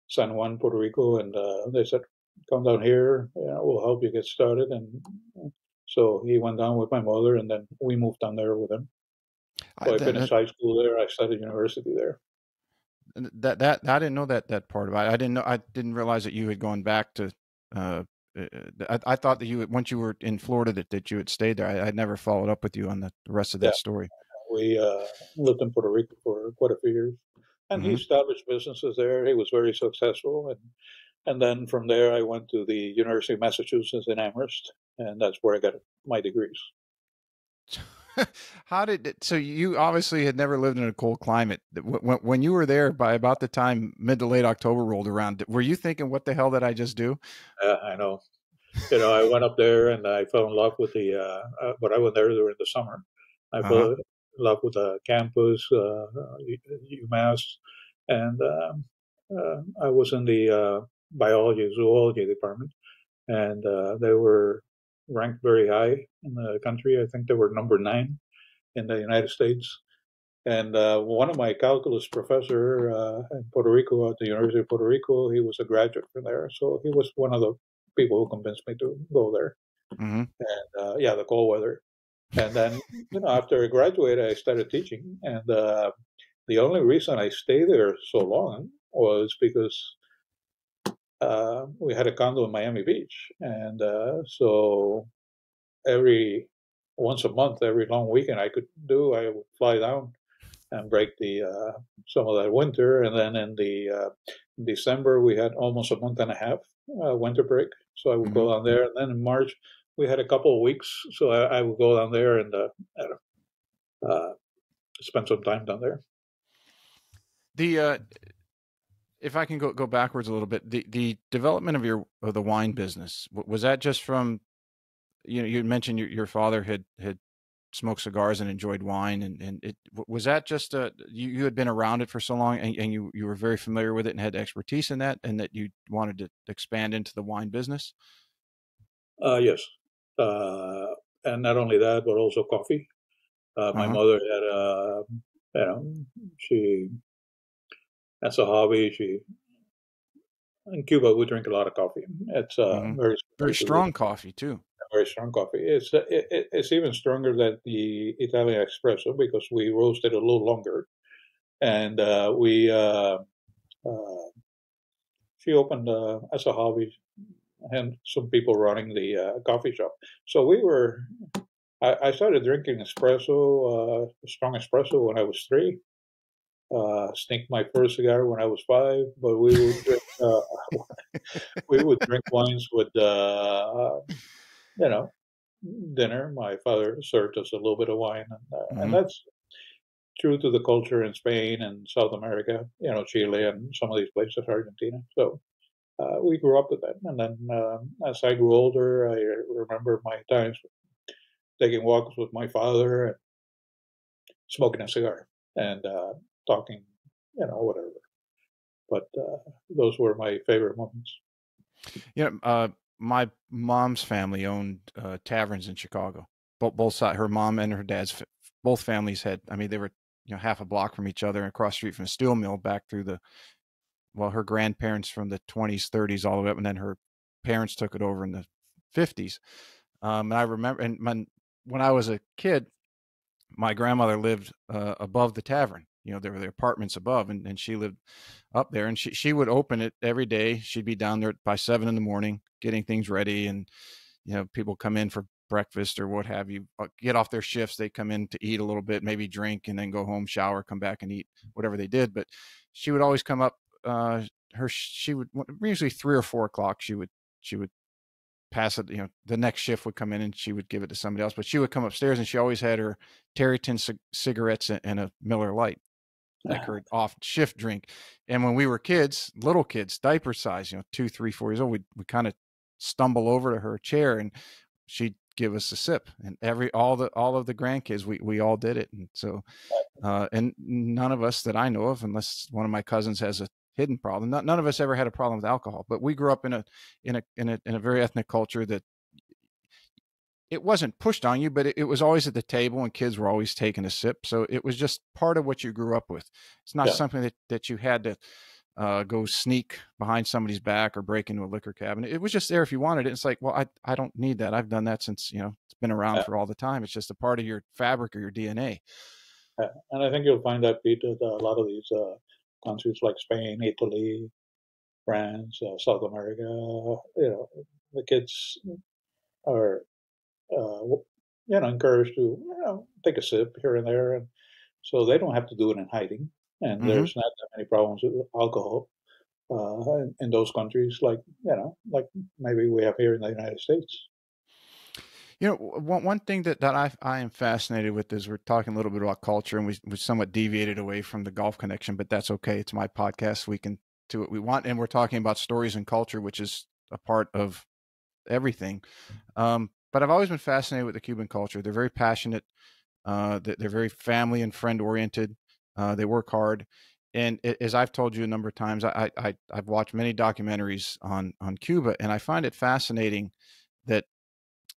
San Juan, Puerto Rico, and they said, "Come down here. We'll help you get started." And so he went down with my mother, and then we moved down there with him. So I finished high school there. I studied university there. That I didn't know that part about it. I didn't realize that you had gone back to. I thought that once you were in Florida that you had stayed there. I never followed up with you on the rest of Yeah, that story. we lived in Puerto Rico for quite a few years, and he Hmm. established businesses there. He was very successful, and then from there I went to the University of Massachusetts in Amherst, and that's where I got my degrees. How did it, so you obviously had never lived in a cold climate. When you were there by about the time mid to late October rolled around, were you thinking, what the hell did I just do? I know. I went up there and I fell in love with but I went there during the summer. I fell Uh-huh. in love with the campus, UMass, and I was in the biology, zoology department, and they were ranked very high in the country. I think they were number 9 in the United States. And one of my calculus professor in Puerto Rico at the University of Puerto Rico, he was a graduate from there, so he was one of the people who convinced me to go there. Hmm. And the cold weather. And then after I graduated, I started teaching, and the only reason I stayed there so long was because we had a condo in Miami Beach, and so every once a month, every long weekend I would fly down and break the some of that winter. And then in the December we had almost a month and a half winter break, so I would Hmm. go down there. And then in March we had a couple of weeks, so I would go down there and uh, spend some time down there. The if I can go backwards a little bit, the development of the wine business, was that just from, you had mentioned your father had smoked cigars and enjoyed wine, and was that just you had been around it for so long, and you were very familiar with it and had expertise in that, and that you wanted to expand into the wine business? Yes, uh, and not only that, but also coffee. My Uh-huh. mother had you know, she that's a hobby. She In Cuba we drink a lot of coffee. It's Hmm. very Very similar to the strong coffee too. very strong coffee. It's even stronger than the Italian espresso because we roast it a little longer. And we she opened as a hobby, and some people running the coffee shop. So I started drinking espresso, strong espresso when I was 3. Sninked my first cigar when I was 5. But we would drink wines with you know dinner. My father served us a little bit of wine, and Hmm. that's true to the culture in Spain and South America, Chile and some of these places, Argentina. So we grew up with that. And then as I grew older, I remember my times taking walks with my father and smoking a cigar and talking, whatever. But those were my favorite moments. My mom's family owned taverns in Chicago. Both sides, her mom and her dad's, both families had. I mean, they were half a block from each other and across the street from a steel mill back through her grandparents from the 20s, 30s, all the way up, and then her parents took it over in the 50s. And I remember, and when I was a kid, my grandmother lived above the tavern. There were the apartments above, and she lived up there, and she would open it every day. She'd be down there by 7 in the morning getting things ready, and people come in for breakfast or what have you, get off their shifts. They come in to eat a little bit, maybe drink, and then go home, shower, come back and eat whatever they did. But she would always come up. She would usually 3 or 4 o'clock. She would pass it. The next shift would come in and she would give it to somebody else. But she would come upstairs and she always had her Terryton cigarettes and a Miller Lite, like her off shift drink. And when we were kids, little kids, diaper size, 2, 3, 4 years old, we kind of stumble over to her chair and she'd give us a sip. And all of the grandkids, we all did it. And so, and none of us that I know of, unless one of my cousins has a hidden problem, none of us ever had a problem with alcohol. But we grew up in a very ethnic culture that it wasn't pushed on you, but it was always at the table and kids were always taking a sip. So it was just part of what you grew up with. It's not Yeah. something that you had to go sneak behind somebody's back or break into a liquor cabinet. It was just there if you wanted it. It's like, well, I don't need that. I've done that since, it's been around Yeah. for all the time. It's just a part of your fabric or your DNA. Yeah. And I think you'll find that, Pete, that a lot of these countries like Spain, Italy, France, South America, the kids are, encouraged to, take a sip here and there. And so they don't have to do it in hiding. And Mm-hmm. there's not that many problems with alcohol in those countries, like maybe we have here in the United States. One thing that I am fascinated with is we're talking a little bit about culture, and we somewhat deviated away from the golf connection, but that's okay. It's my podcast. We can do what we want, and we're talking about stories and culture, which is a part of everything. But I've always been fascinated with the Cuban culture. They're very passionate. They're very family and friend oriented. They work hard, and as I've told you a number of times, I've watched many documentaries on Cuba, and I find it fascinating that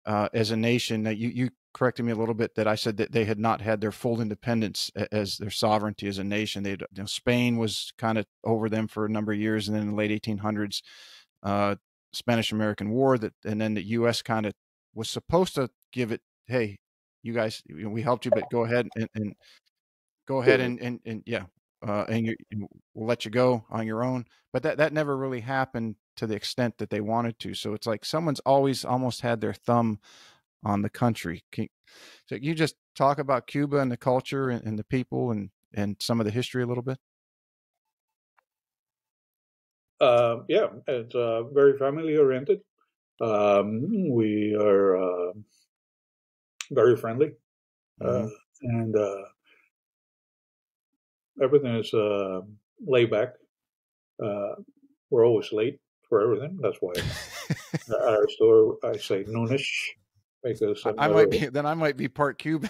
as a nation, that you corrected me a little bit that I said that they had not had their full independence as their sovereignty as a nation. Spain was kind of over them for a number of years, and then in the late 1800s, Spanish-American War, and then the U.S. kind of was supposed to give it, hey, you guys, we helped you, but go ahead and go ahead and yeah, we'll let you go on your own. But that never really happened to the extent that they wanted to. So it's like someone's always almost had their thumb on the country. So you just talk about Cuba and the culture and the people and some of the history a little bit? Yeah, it's very family oriented. We are very friendly, Mm-hmm. and everything is laid back. We're always late for everything. That's why at our store I say noonish because I'm I not might early. be then I might be part Cuban.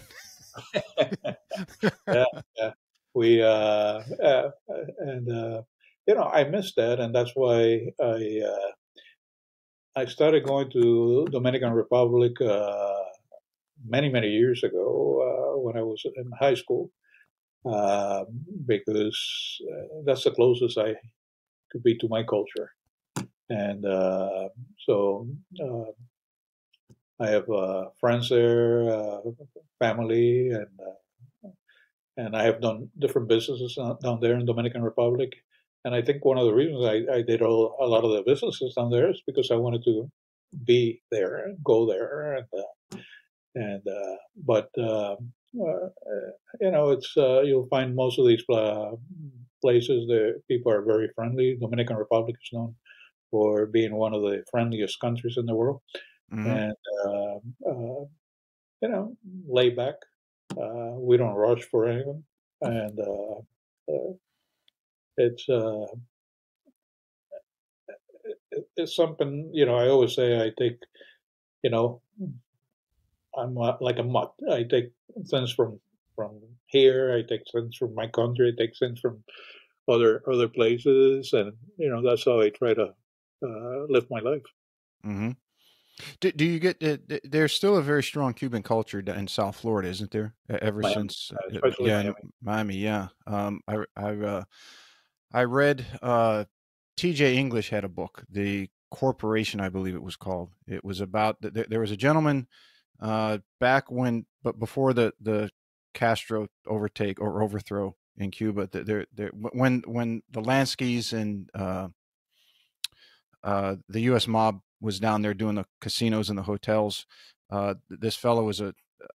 Yeah, yeah. We and I miss that, and that's why I started going to Dominican Republic many years ago when I was in high school uh, because that's the closest I could be to my culture, and so I have friends there, family, and I have done different businesses down there in Dominican Republic. And I think one of the reasons I did a lot of the businesses down there is because I wanted to be there and go there, but it's you'll find most of these places the people are very friendly. Dominican Republic is known for being one of the friendliest countries in the world, Mm-hmm. and uh, uh, laid back. We don't rush for anything, and uh, it's uh, it's something I always say. I take you know I'm like a mutt. I take things from here. I take things from my country. I take things from other places, and that's how I try to live my life. Mm-hmm. Do you get there's still a very strong Cuban culture in South Florida, isn't there? Ever Miami, since, especially yeah, in Miami. Miami, yeah. I read T.J. English had a book, The Corporation, I believe it was called. It was about there was a gentleman back but before the Castro overtake or overthrow in Cuba. When the Lanskys and the U.S. mob was down there doing the casinos and the hotels. This fellow was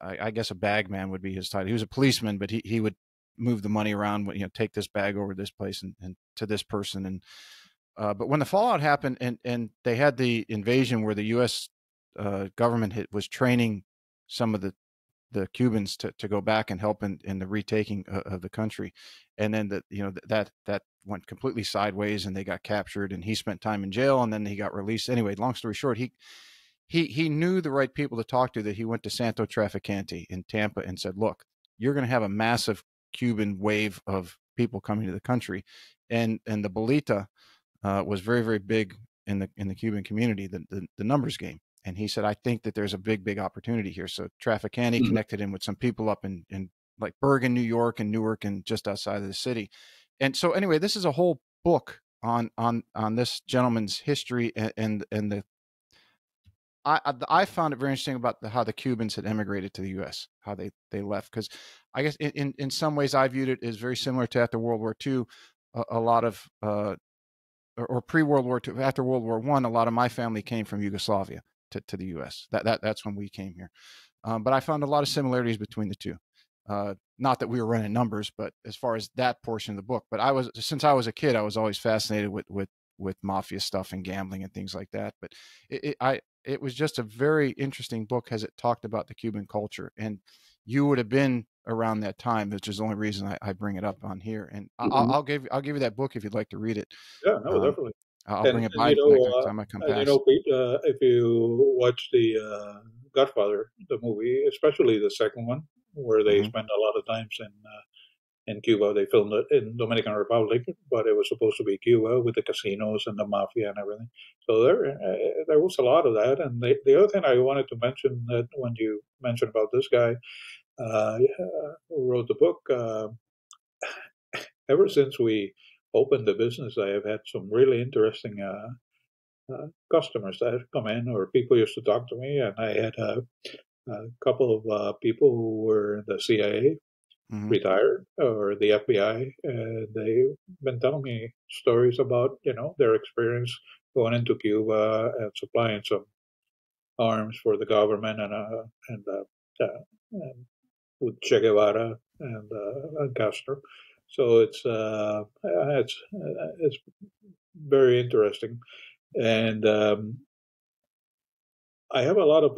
I guess a bag man would be his title. He was a policeman, but he would move the money around, take this bag over to this place and to this person. And but when the fallout happened and they had the invasion where the U.S. Government was training some of the Cubans to go back and help in the retaking of the country, and then that went completely sideways, and they got captured, and he spent time in jail, and then he got released. Anyway, long story short, he knew the right people to talk to. That he went to Santo Traficante in Tampa and said, "Look, you're going to have a massive Cuban wave of people coming to the country," and the bolita was very big in the Cuban community, the numbers game. and he said, I think that there's a big opportunity here. So Traficante connected him with some people up in like Bergen, New York, and Newark, and just outside of the city. And so anyway, this is a whole book on this gentleman's history, and the I found it very interesting about how the Cubans had emigrated to the U.S., how they left. Because I guess in some ways I viewed it as very similar to after World War II. A lot of or pre-World War II, after World War I, a lot of my family came from Yugoslavia to the U.S. That's when we came here. But I found a lot of similarities between the two. Not that we were running numbers, but as far as that portion of the book. But since I was a kid, I was always fascinated with mafia stuff and gambling and things like that. But it was just a very interesting book as it talked about the Cuban culture. And you would have been around that time, which is the only reason I bring it up on here. And I'll give you that book if you'd like to read it. Yeah, no, definitely. I'll bring it by You next know, time I come past. Pete, if you watch the Godfather, the movie, especially the second one, where they spend a lot of times in Cuba, they filmed it in Dominican Republic, but it was supposed to be Cuba with the casinos and the mafia and everything. So there was a lot of that. And the other thing I wanted to mention, that when you mentioned about this guy who wrote the book, ever since we opened the business, I have had some really interesting customers that have come in, or people used to talk to me, and I had a couple of people who were in the CIA, retired, or the FBI, and they've been telling me stories about their experience going into Cuba and supplying some arms for the government and with Che Guevara and Castro. So it's very interesting, and I have a lot of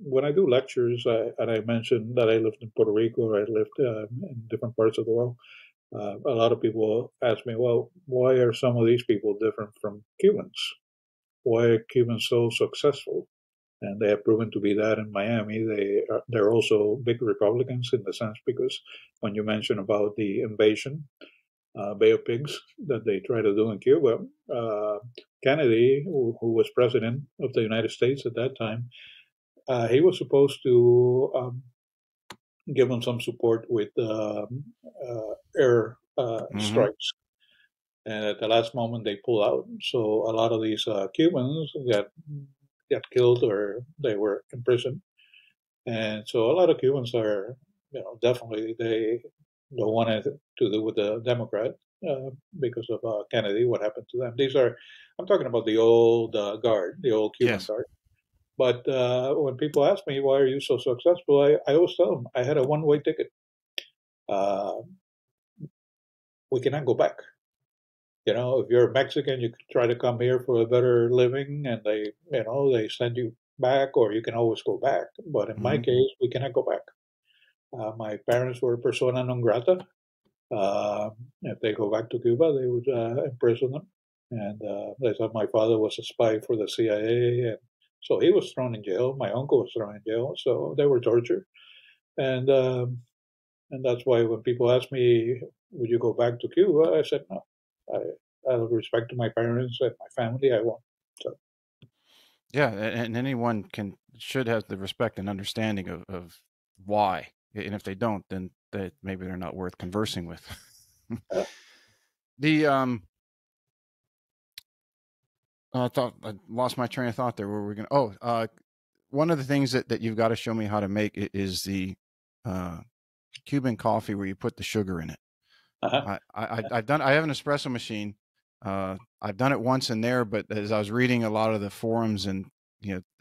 when I do lectures, and I mentioned that I lived in Puerto Rico, or I lived in different parts of the world. A lot of people ask me, well, why are some of these people different from Cubans? Why are Cubans so successful? And they have proven to be that in Miami. They're also big Republicans in the sense, because when you mention about the invasion, Bay of Pigs, that they try to do in Cuba, Kennedy, who was president of the United States at that time, he was supposed to give them some support with air strikes. And at the last moment, they pull out. So a lot of these Cubans got killed, or they were imprisoned. And so a lot of Cubans are, definitely they don't want anything to do with the Democrat because of Kennedy, what happened to them. I'm talking about the old guard, the old Cuban guard. But when people ask me, why are you so successful? I always tell them, I had a one-way ticket. We cannot go back. If you're Mexican, you could try to come here for a better living, and they send you back, or you can always go back. But in my case, we cannot go back. My parents were persona non grata. If they go back to Cuba, they would imprison them. And they thought my father was a spy for the CIA, and so he was thrown in jail. My uncle was thrown in jail, so they were tortured. And that's why when people ask me, would you go back to Cuba? I said, no. Out of respect to my parents and my family, I won't. So. Yeah, and anyone should have the respect and understanding of why. And if they don't, then maybe they're not worth conversing with. I thought I lost my train of thought there. Where we're going? One of the things that you've got to show me how to make is the Cuban coffee where you put the sugar in it. I have an espresso machine. I've done it once in there, but as I was reading a lot of the forums, and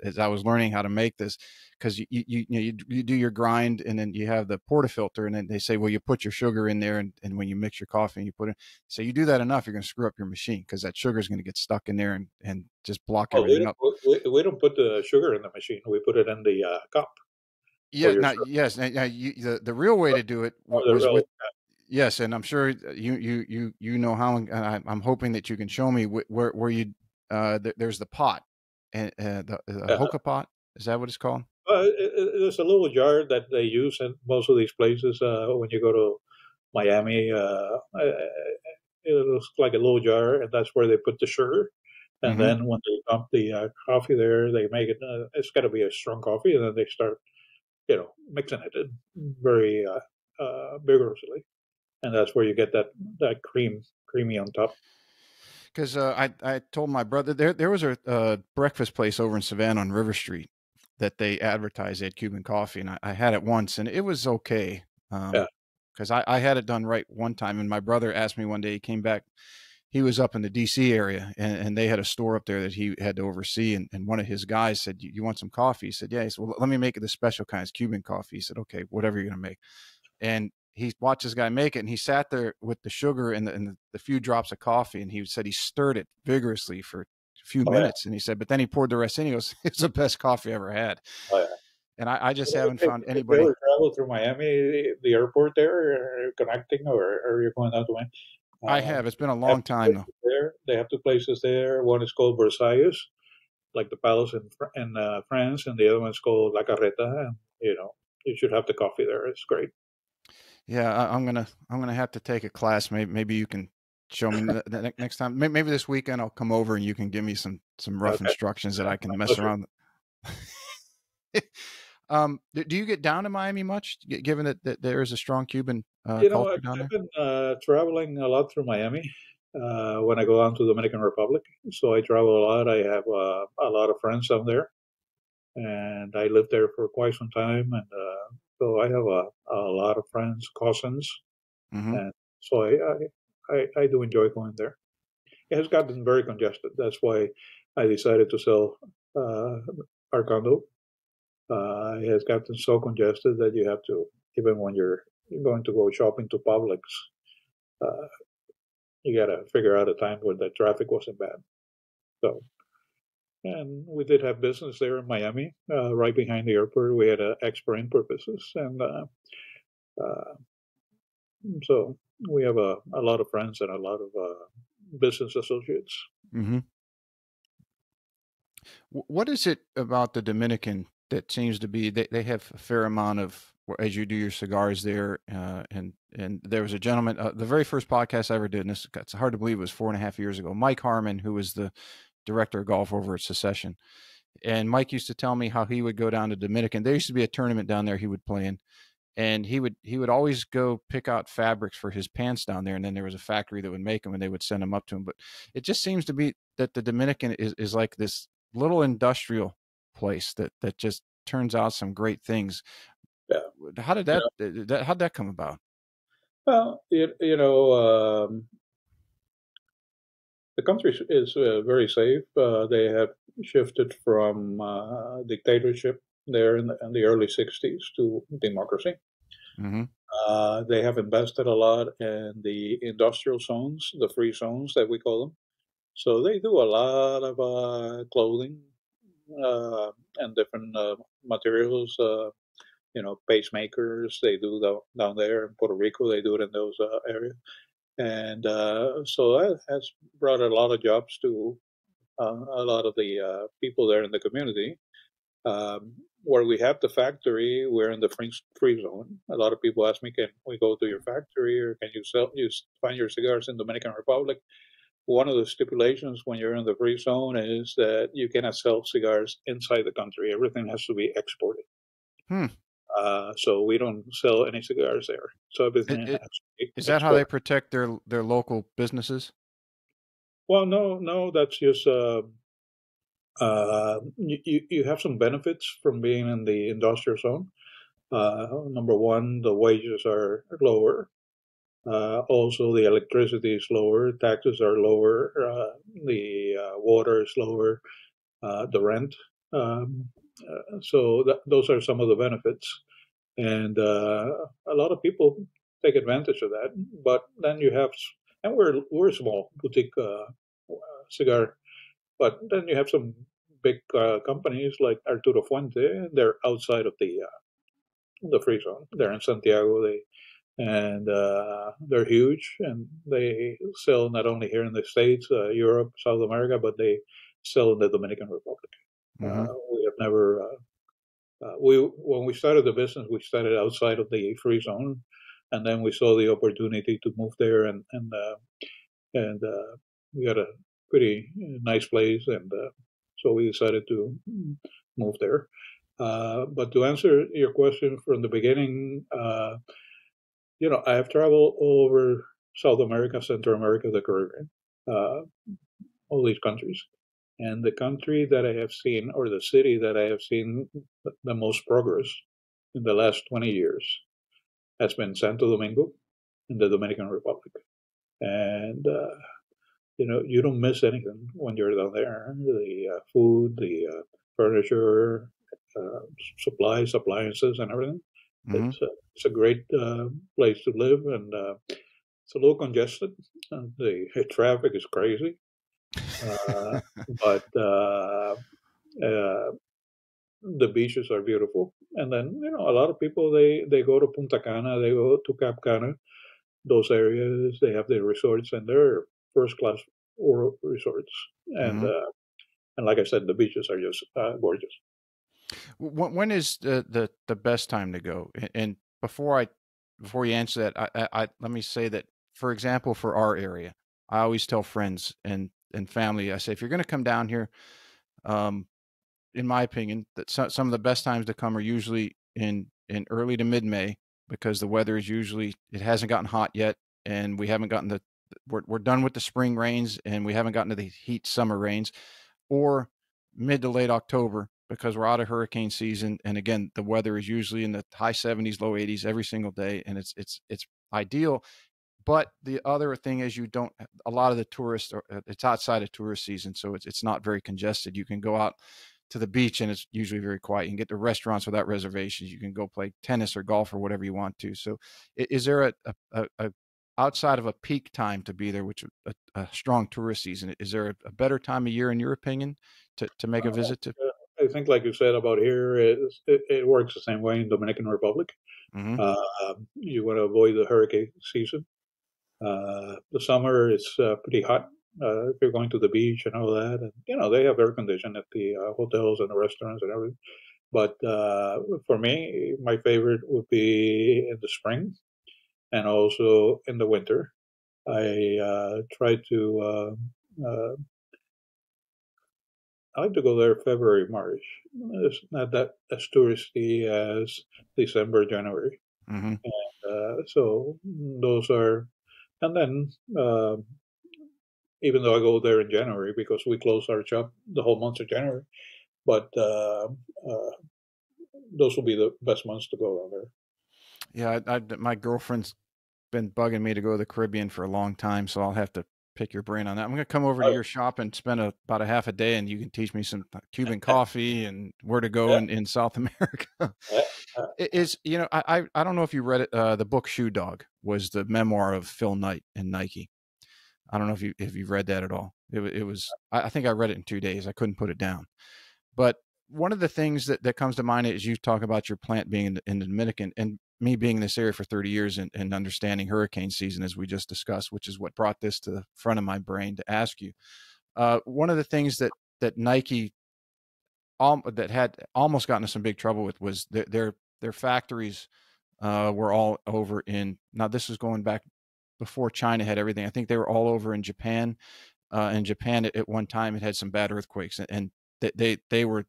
as I was learning how to make this, because you do your grind, and then you have the portafilter, and then they say, well, you put your sugar in there, and when you mix your coffee and you put it, so you do that enough, you're going to screw up your machine, because that sugar is going to get stuck in there and just block everything up. We don't put the sugar in the machine. We put it in the cup. Yeah. The real way to do it was with. Yes, and I'm sure you know how. I'm hoping that you can show me where you there's the pot, and the hookah pot. Is that what it's called? There's a little jar that they use in most of these places. When you go to Miami, it looks like a little jar, and that's where they put the sugar. And Mm-hmm. then when they dump the coffee there, they make it. It's got to be a strong coffee, and then they start, mixing it in very vigorously, and that's where you get that creamy on top. Because I told my brother there was a breakfast place over in Savannah on River Street that they advertised they had Cuban coffee, and I had it once, and it was okay. Yeah. Because I had it done right one time, and my brother asked me one day. He came back. He was up in the D.C. area, and they had a store up there that he had to oversee. And one of his guys said, "You want some coffee?" He said, "Yeah." He said, "Well, let me make it the special kind. It's Cuban coffee." He said, "Okay, whatever you're gonna make." And he watched this guy make it, and he sat there with the sugar and the few drops of coffee, and he said he stirred it vigorously for a few Oh yeah. minutes, and he said, but then he poured the rest in. He goes, "It's the best coffee I ever had." Oh yeah. And I just haven't If found you anybody. ever travel through Miami, the airport there, connecting, or you're going out to Miami, I have. It's been a they have long two time though. places there. They have two places there. One is called Versailles, like the palace in France, and the other one's called La Carreta. And you should have the coffee there. It's great. Yeah, I'm gonna have to take a class. Maybe you can show me the next time. Maybe this weekend I'll come over and you can give me some rough Okay. instructions that Yeah, I can my mess pleasure. around. Do you get down to Miami much, given that there is a strong Cuban culture down I've there? been traveling a lot through Miami when I go down to the Dominican Republic. So I travel a lot. I have a lot of friends down there, and I lived there for quite some time. And so I have a lot of friends, cousins, Mm-hmm. and so I do enjoy going there. It has gotten very congested. That's why I decided to sell uh, our condo. It has gotten so congested that you have to, even when you're going to go shopping to Publix, uh, you got to figure out a time when the traffic wasn't bad. So, and we did have business there in Miami, right behind the airport. We had extra in purposes, and uh, so we have a lot of friends and a lot of business associates. Mm-hmm. What is it about the Dominican that seems to be they have a fair amount of as you do your cigars there, and there was a gentleman, the very first podcast I ever did, and it's hard to believe it was 4.5 years ago. Mike Harmon, who was the director of golf over at Secession, and Mike used to tell me how he would go down to Dominican. There used to be a tournament down there he would play in, and he would always go pick out fabrics for his pants down there, and then there was a factory that would make them, and they would send them up to him. But it just seems to be that the Dominican is like this little industrial place that just turns out some great things. Yeah. How did You how'd that come about? Well, the country is very safe. They have shifted from dictatorship there in the early 60s to democracy. Mm-hmm. They have invested a lot in the industrial zones, the free zones that we call them. So they do a lot of clothing and different materials. Pacemakers. They do down there in Puerto Rico. They do it in those areas, and so that has brought a lot of jobs to a lot of the people there in the community. Where we have the factory, we're in the free zone. A lot of people ask me, "Can we go to your factory, or can you find your cigars in Dominican Republic?" One of the stipulations when you're in the free zone is that you cannot sell cigars inside the country. Everything has to be exported. Hmm. So we don't sell any cigars there. So everything has to be Is that how they exported. protect their local businesses? Well, no, no, that's just you have some benefits from being in the industrial zone. Number one, the wages are lower. Also, the electricity is lower, taxes are lower, the water is lower, the rent. Um, so those are some of the benefits, and a lot of people take advantage of that. But then you have, and we're a small boutique cigar, but then you have some big companies like Arturo Fuente. They're outside of the free zone. They're in Santiago. And they're huge, and they sell not only here in the States, Europe, South America, but they sell in the Dominican Republic. Mm-hmm. We have never. We When we started the business, we started outside of the free zone, and then we saw the opportunity to move there, and we got a pretty nice place, and so we decided to move there. But to answer your question from the beginning, I have traveled all over South America, Central America, the Caribbean, uh, all these countries. And the country that I have seen, or the city that I have seen the most progress in the last 20 years, has been Santo Domingo in the Dominican Republic. And, you don't miss anything when you're down there. The food, the furniture, uh, supplies, appliances, and everything. Hmm. It's a great place to live, and it's a little congested. The traffic is crazy, uh, but uh, the beaches are beautiful. And then a lot of people they go to Punta Cana, they go to Cap Cana, those areas. They have their resorts, and they're first class resorts. And Hmm. uh, and like I said, the beaches are just gorgeous. When is the best time to go? And before you answer that, I let me say that, for example, for our area, I always tell friends and family, I say, if you're going to come down here, um, in my opinion, that some of the best times to come are usually in early to mid May, because the weather is usually, it hasn't gotten hot yet, and we haven't gotten we're done with the spring rains, and we haven't gotten to the heat summer rains, or mid to late October, because we're out of hurricane season. And again, the weather is usually in the high 70s, low 80s every single day, and it's ideal. But the other thing is, you don't, a lot of the tourists are, it's outside of tourist season, so it's not very congested. You can go out to the beach and it's usually very quiet. You can get to restaurants without reservations. You can go play tennis or golf or whatever you want to. So is there a outside of a peak time to be there, which a strong tourist season, is there a better time of year in your opinion to make a visit to? I think, like you said about here, it works the same way in Dominican Republic. Mm-hmm. You want to avoid the hurricane season. The summer is pretty hot if you're going to the beach and all that. And, they have air conditioning at the hotels and the restaurants and everything. But for me, my favorite would be in the spring and also in the winter. I I like to go there February, March. It's not that as touristy as December, January. Mm-hmm. So those are, and then even though I go there in January because we close our shop the whole month of January, but those will be the best months to go down there. Yeah, my girlfriend's been bugging me to go to the Caribbean for a long time, so I'll have to pick your brain on that. I'm going to come over to Oh, your shop and spend about a half a day, and you can teach me some Cuban coffee and where to go yeah, in South America. yeah, uh, It is, I don't know if you read it. The book Shoe Dog was the memoir of Phil Knight and Nike. I don't know if you've read that at all. It was, I think I read it in 2 days. I couldn't put it down. But one of the things that comes to mind is you talk about your plant being in the Dominican, and me being in this area for 30 years and understanding hurricane season, as we just discussed, which is what brought this to the front of my brain to ask you. One of the things that Nike that had almost gotten into some big trouble with was their factories were all over in, now this was going back before China had everything. I think they were all over in Japan. In Japan at one time it had some bad earthquakes, and they were,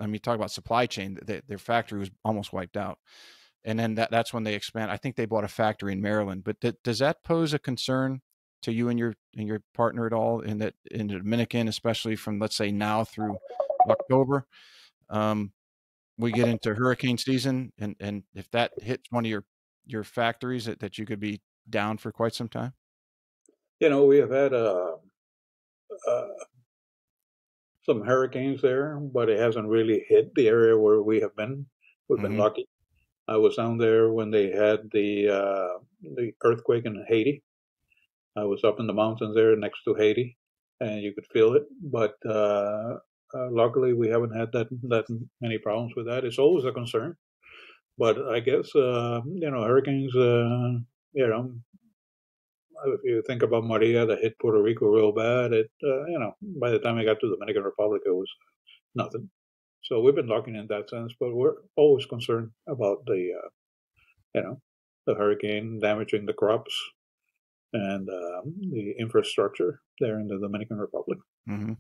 I mean, talk about supply chain. Their factory was almost wiped out, and then that's when they expand. I think they bought a factory in Maryland. But does that pose a concern to you and your partner at all in the Dominican, especially from, let's say, now through October? Um, we get into hurricane season, and if that hits one of your factories, that you could be down for quite some time. we have had uh, some hurricanes there, but it hasn't really hit the area where we have been. We've been Mm-hmm. lucky. I was down there when they had the earthquake in Haiti. I was up in the mountains there next to Haiti, and you could feel it. But luckily, we haven't had that many problems with that. It's always a concern, but I guess hurricanes. You know, if you think about Maria that hit Puerto Rico real bad, by the time I got to the Dominican Republic, it was nothing. So we've been lucky in that sense, but we're always concerned about you know, the hurricane damaging the crops. and the infrastructure there in the Dominican Republic. Mm-hmm.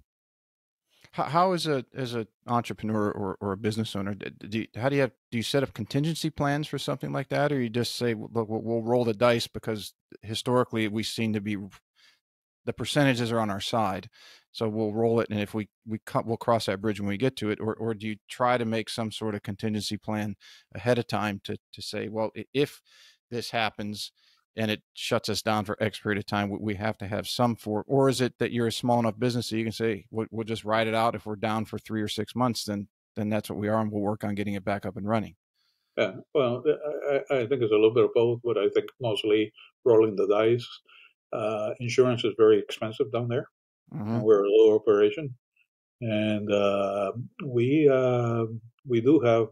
How as a entrepreneur or a business owner, how do you set up contingency plans for something like that, or you just say, look, we'll roll the dice because historically we seem to be the percentages are on our side, so we'll roll it, and if we'll cross that bridge when we get to it, or do you try to make some sort of contingency plan ahead of time to say, well, if this happens and it shuts us down for X period of time, we have to have some for, or is it that you're a small enough business that you can say, we'll just ride it out. If we're down for 3 or 6 months, then that's what we are, and we'll work on getting it back up and running. Yeah, well, I think it's a little bit of both, but I think mostly rolling the dice. Insurance is very expensive down there, Mm-hmm. and we're a low operation, and we do have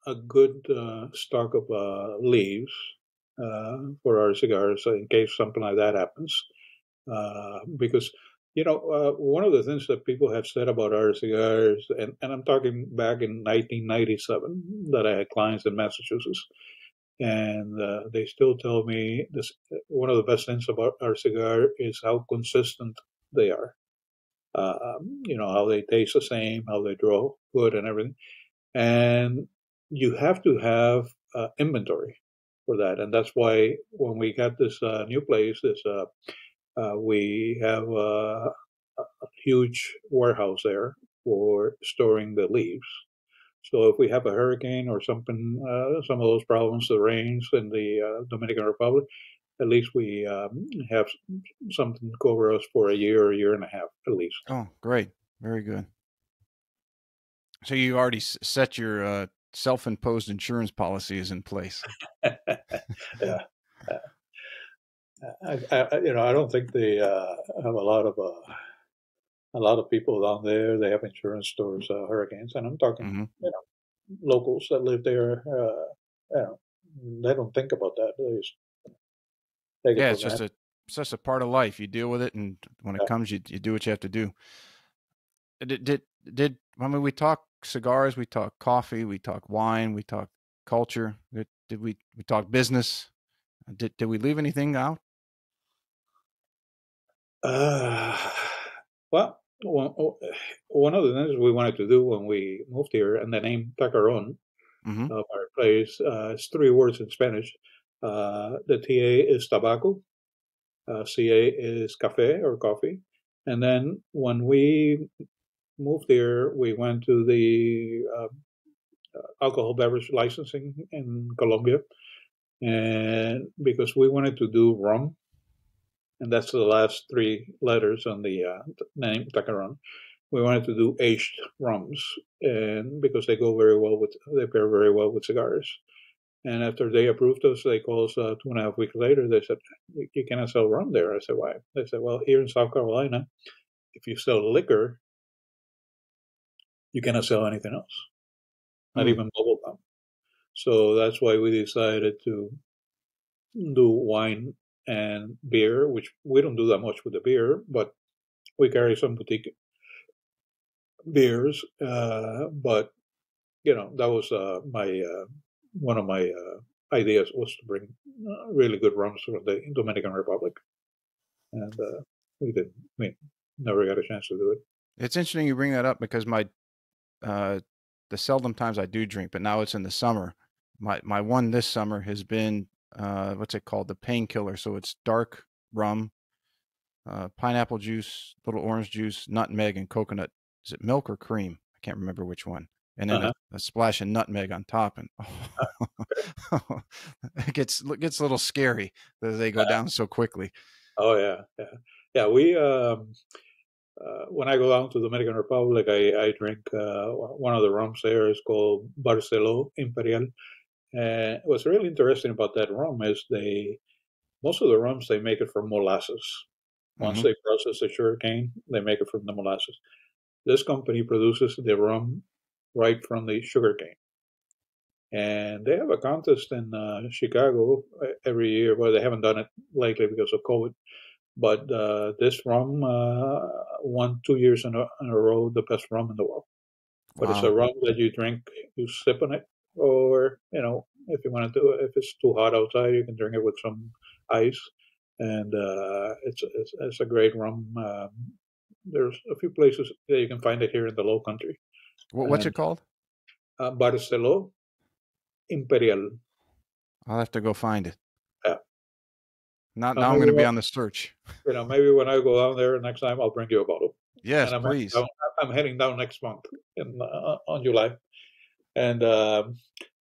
a good stock of leaves for our cigars in case something like that happens. Because one of the things that people have said about our cigars, and I'm talking back in 1997, that I had clients in Massachusetts, and they still tell me this: one of the best things about our cigar is how consistent they are. How they taste the same, how they draw good, and everything. And you have to have inventory for that, and that's why when we got this new place, we have a huge warehouse there for storing the leaves. So if we have a hurricane or something, some of those problems, the rains in the Dominican Republic, at least we have something to cover us for a year and a half, at least. Oh, great. Very good. So you already set your self-imposed insurance policies in place. Yeah. I don't think they have a lot of people down there. They have insurance towards hurricanes, and I'm talking, Mm-hmm. locals that live there. They don't think about that. They just take it Yeah, for granted. it's just a part of life. You deal with it, and when it Yeah. comes, you do what you have to do. I mean, we talk cigars, we talk coffee, we talk wine, we talk culture. Did we talk business? Did we leave anything out? Uh, well, one of the things we wanted to do when we moved here, and the name Tacaron Mm-hmm. of our place, is three words in Spanish. The TA is tobacco, CA is cafe or coffee. And then when we moved here, we went to the alcohol beverage licensing in Colombia, and because we wanted to do rum, and that's the last three letters on the name Tacaron. We wanted to do aged rums, and because they pair very well with cigars. And after they approved us, they called us 2.5 weeks later. They said, "You cannot sell rum there." I said, "Why?" They said, "Well, here in South Carolina, if you sell liquor, you cannot sell anything else, not Mm. even bubble gum." So that's why we decided to do wine and beer, which we don't do that much with the beer, but we carry some boutique beers. But that was my one of my ideas was to bring really good rums from the Dominican Republic, and we did. We never got a chance to do it. It's interesting you bring that up because uh, the seldom times I do drink, but now it's in the summer. My one this summer has been what's it called? The painkiller. So it's dark rum, pineapple juice, little orange juice, nutmeg, and coconut. Is it milk or cream? I can't remember which one. And then Uh-huh. a splash of nutmeg on top, and it gets a little scary that they go down so quickly. Oh yeah, yeah, yeah. We when I go down to the Dominican Republic, I drink one of the rums there is called Barcelo Imperial. And what's really interesting about that rum is most of the rums they make it from molasses. Once Mm-hmm. they process the sugarcane, they make it from the molasses. This company produces the rum right from the sugarcane. And they have a contest in Chicago every year. Well, they haven't done it lately because of COVID. But this rum won 2 years in a row the best rum in the world. But it's a Wow. rum that you drink, you sip on it, or If you want to do it, if it's too hot outside, you can drink it with some ice, and it's a great rum. There's a few places that you can find it here in the Low Country, What's and it called? Barcelo Imperial. I'll have to go find it. Yeah. Now I'm going to be on the search. Maybe when I go down there next time, I'll bring you a bottle. Yes, And please. I'm heading down next month on July, and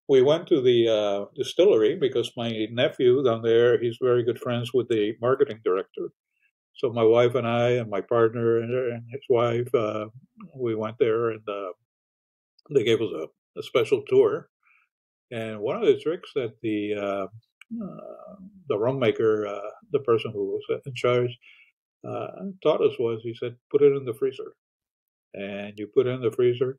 we went to the distillery because my nephew down there, he's very good friends with the marketing director. So my wife and I and my partner and his wife, we went there, and they gave us a special tour. And one of the tricks that the rum maker, the person who was in charge, taught us was, he said, put it in the freezer. And you put it in the freezer,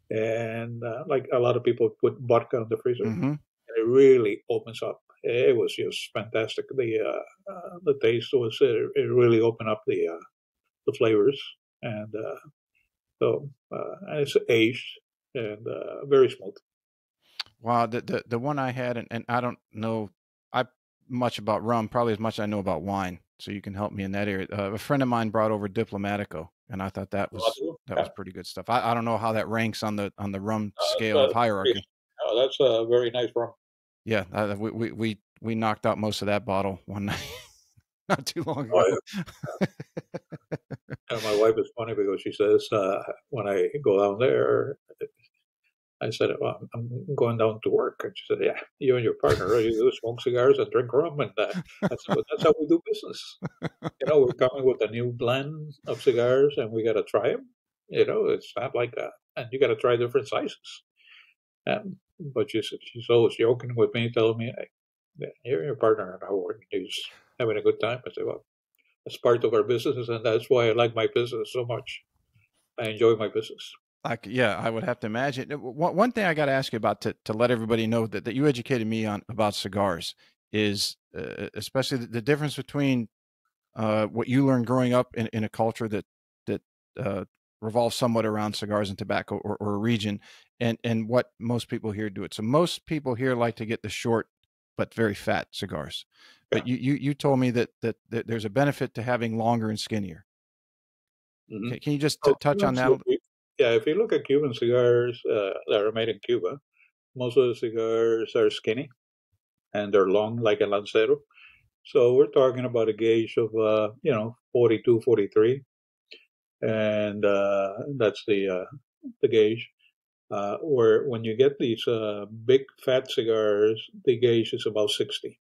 and like a lot of people put vodka in the freezer, and it really opens up. It was just fantastic. The taste was, it really opened up the flavors, and and it's aged and very smooth. Wow, the one I had, and I don't know much about rum, probably as much as I know about wine. So you can help me in that area. A friend of mine brought over Diplomatico, and I thought that was pretty good stuff. I don't know how that ranks on the rum scale of hierarchy. That's a very nice rum. Yeah, we knocked out most of that bottle one night, not too long ago. Oh, yeah. And my wife is funny because she says when I go down there, I said, well, I'm going down to work. And she said, yeah, you and your partner, you do smoke cigars and drink rum. And that's how we do business. We're coming with a new blend of cigars and we got to try them. It's not like that. And you got to try different sizes. But she's always joking with me, telling me, hey, you're your partner and he's having a good time. I say, well, that's part of our business. And that's why I like my business so much. I enjoy my business. I would have to imagine. One thing I got to ask you about to let everybody know that you educated me on about cigars is especially the difference between what you learned growing up in a culture that revolves somewhat around cigars and tobacco or a region, and what most people here do it. So most people here like to get the short but very fat cigars. Yeah. But you told me that there's a benefit to having longer and skinnier. Mm-hmm. Can you just touch on that? Yeah, if you look at Cuban cigars that are made in Cuba, most of the cigars are skinny and they're long like a Lancero. So we're talking about a gauge of 42, 43, and that's the gauge. Where when you get these big fat cigars, the gauge is about 60.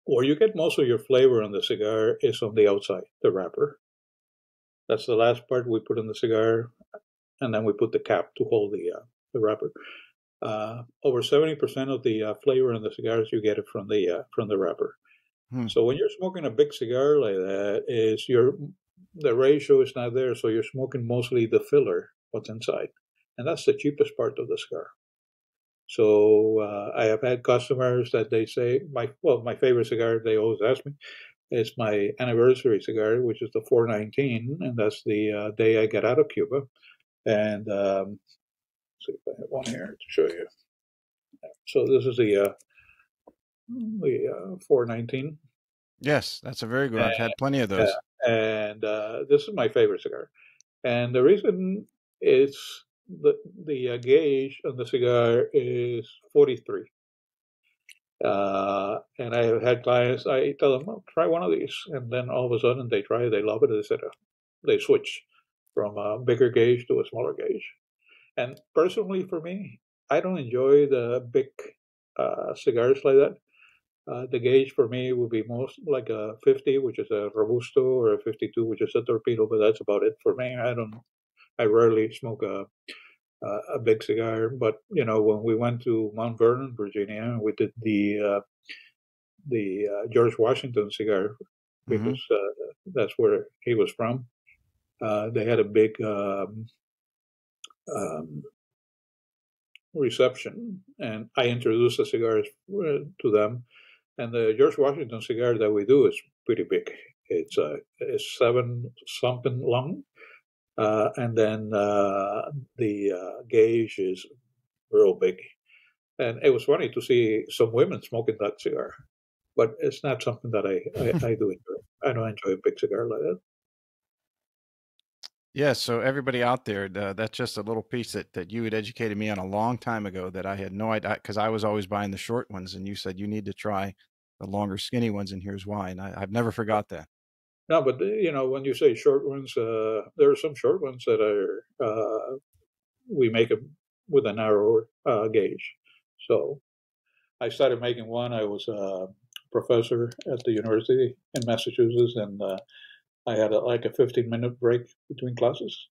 Where you get most of your flavor on the cigar is on the outside, the wrapper. That's the last part we put in the cigar, and then we put the cap to hold the wrapper. Over 70% of the flavor in the cigars, you get it from the wrapper. So when you're smoking a big cigar like that, the ratio is not there, so you're smoking mostly the filler, what's inside, and that's the cheapest part of the cigar. So I have had customers that they say my favorite cigar, they always ask me, is my anniversary cigar, which is the 419, and that's the day I get out of Cuba. And let's see if I have one here to show you. So this is the 419. Yes, that's a very good one. I've had plenty of those. And this is my favorite cigar. And the reason is the gauge on the cigar is 43. And I have had clients, I tell them, oh, try one of these. And then all of a sudden they try it, they love it. They switch from a bigger gauge to a smaller gauge. And personally for me, I don't enjoy the big cigars like that. The gauge for me would be most like a 50, which is a Robusto, or a 52, which is a Torpedo, but that's about it for me. I rarely smoke a big cigar, but when we went to Mount Vernon, Virginia, we did the George Washington cigar because that's where he was from. They had a big reception, and I introduced the cigars to them. And the George Washington cigar that we do is pretty big. It's 7 something long, And then the gauge is real big. And it was funny to see some women smoking that cigar, but it's not something that I do enjoy. I don't enjoy a big cigar like that. Yeah, so everybody out there, that's just a little piece that you had educated me on a long time ago that I had no idea, because I was always buying the short ones, and you said you need to try the longer, skinny ones, and here's why. And I've never forgot that. No, but when you say short ones, there are some short ones that are we make them with a narrower gauge. So I started making one. I was a professor at the university in Massachusetts, and I had like a 15-minute break between classes.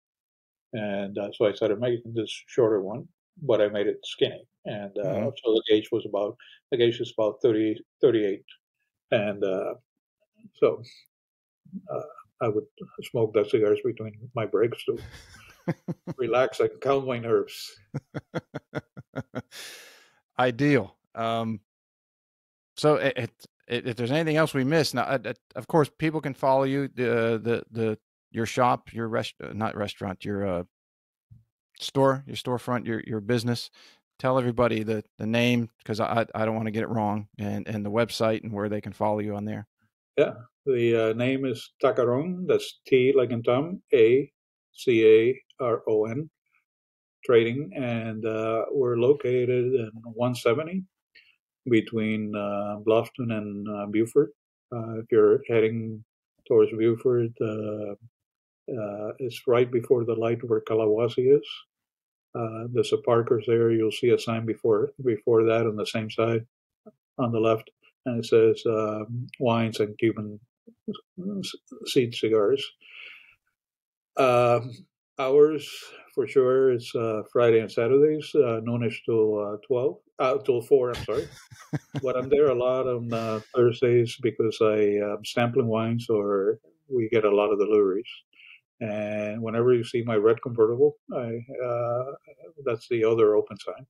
And so I started making this shorter one, but I made it skinny. And Hmm. so the gauge is about 38. And so uh, I would smoke the cigars between my breaks to relax and calm my nerves. Ideal. So if there's anything else we missed, now, of course, people can follow you, the your shop, your not restaurant, your store, your storefront, your business. Tell everybody the name, because I don't want to get it wrong, and the website and where they can follow you on there. Yeah, the name is Tacaron. That's T like in Tom, Acaron Trading, and we're located in 170 between Bluffton and Beaufort. If you're heading towards Beaufort, it's right before the light where Kalawasi is. There's a Parker's there. You'll see a sign before that on the same side on the left, and it says wines and Cuban seed cigars. Um, Hours for sure. It's Friday and Saturdays, noonish till 12, till 4. I'm sorry, but I'm there a lot on Thursdays because I'm sampling wines, or we get a lot of deliveries. And whenever you see my red convertible, that's the other open sign,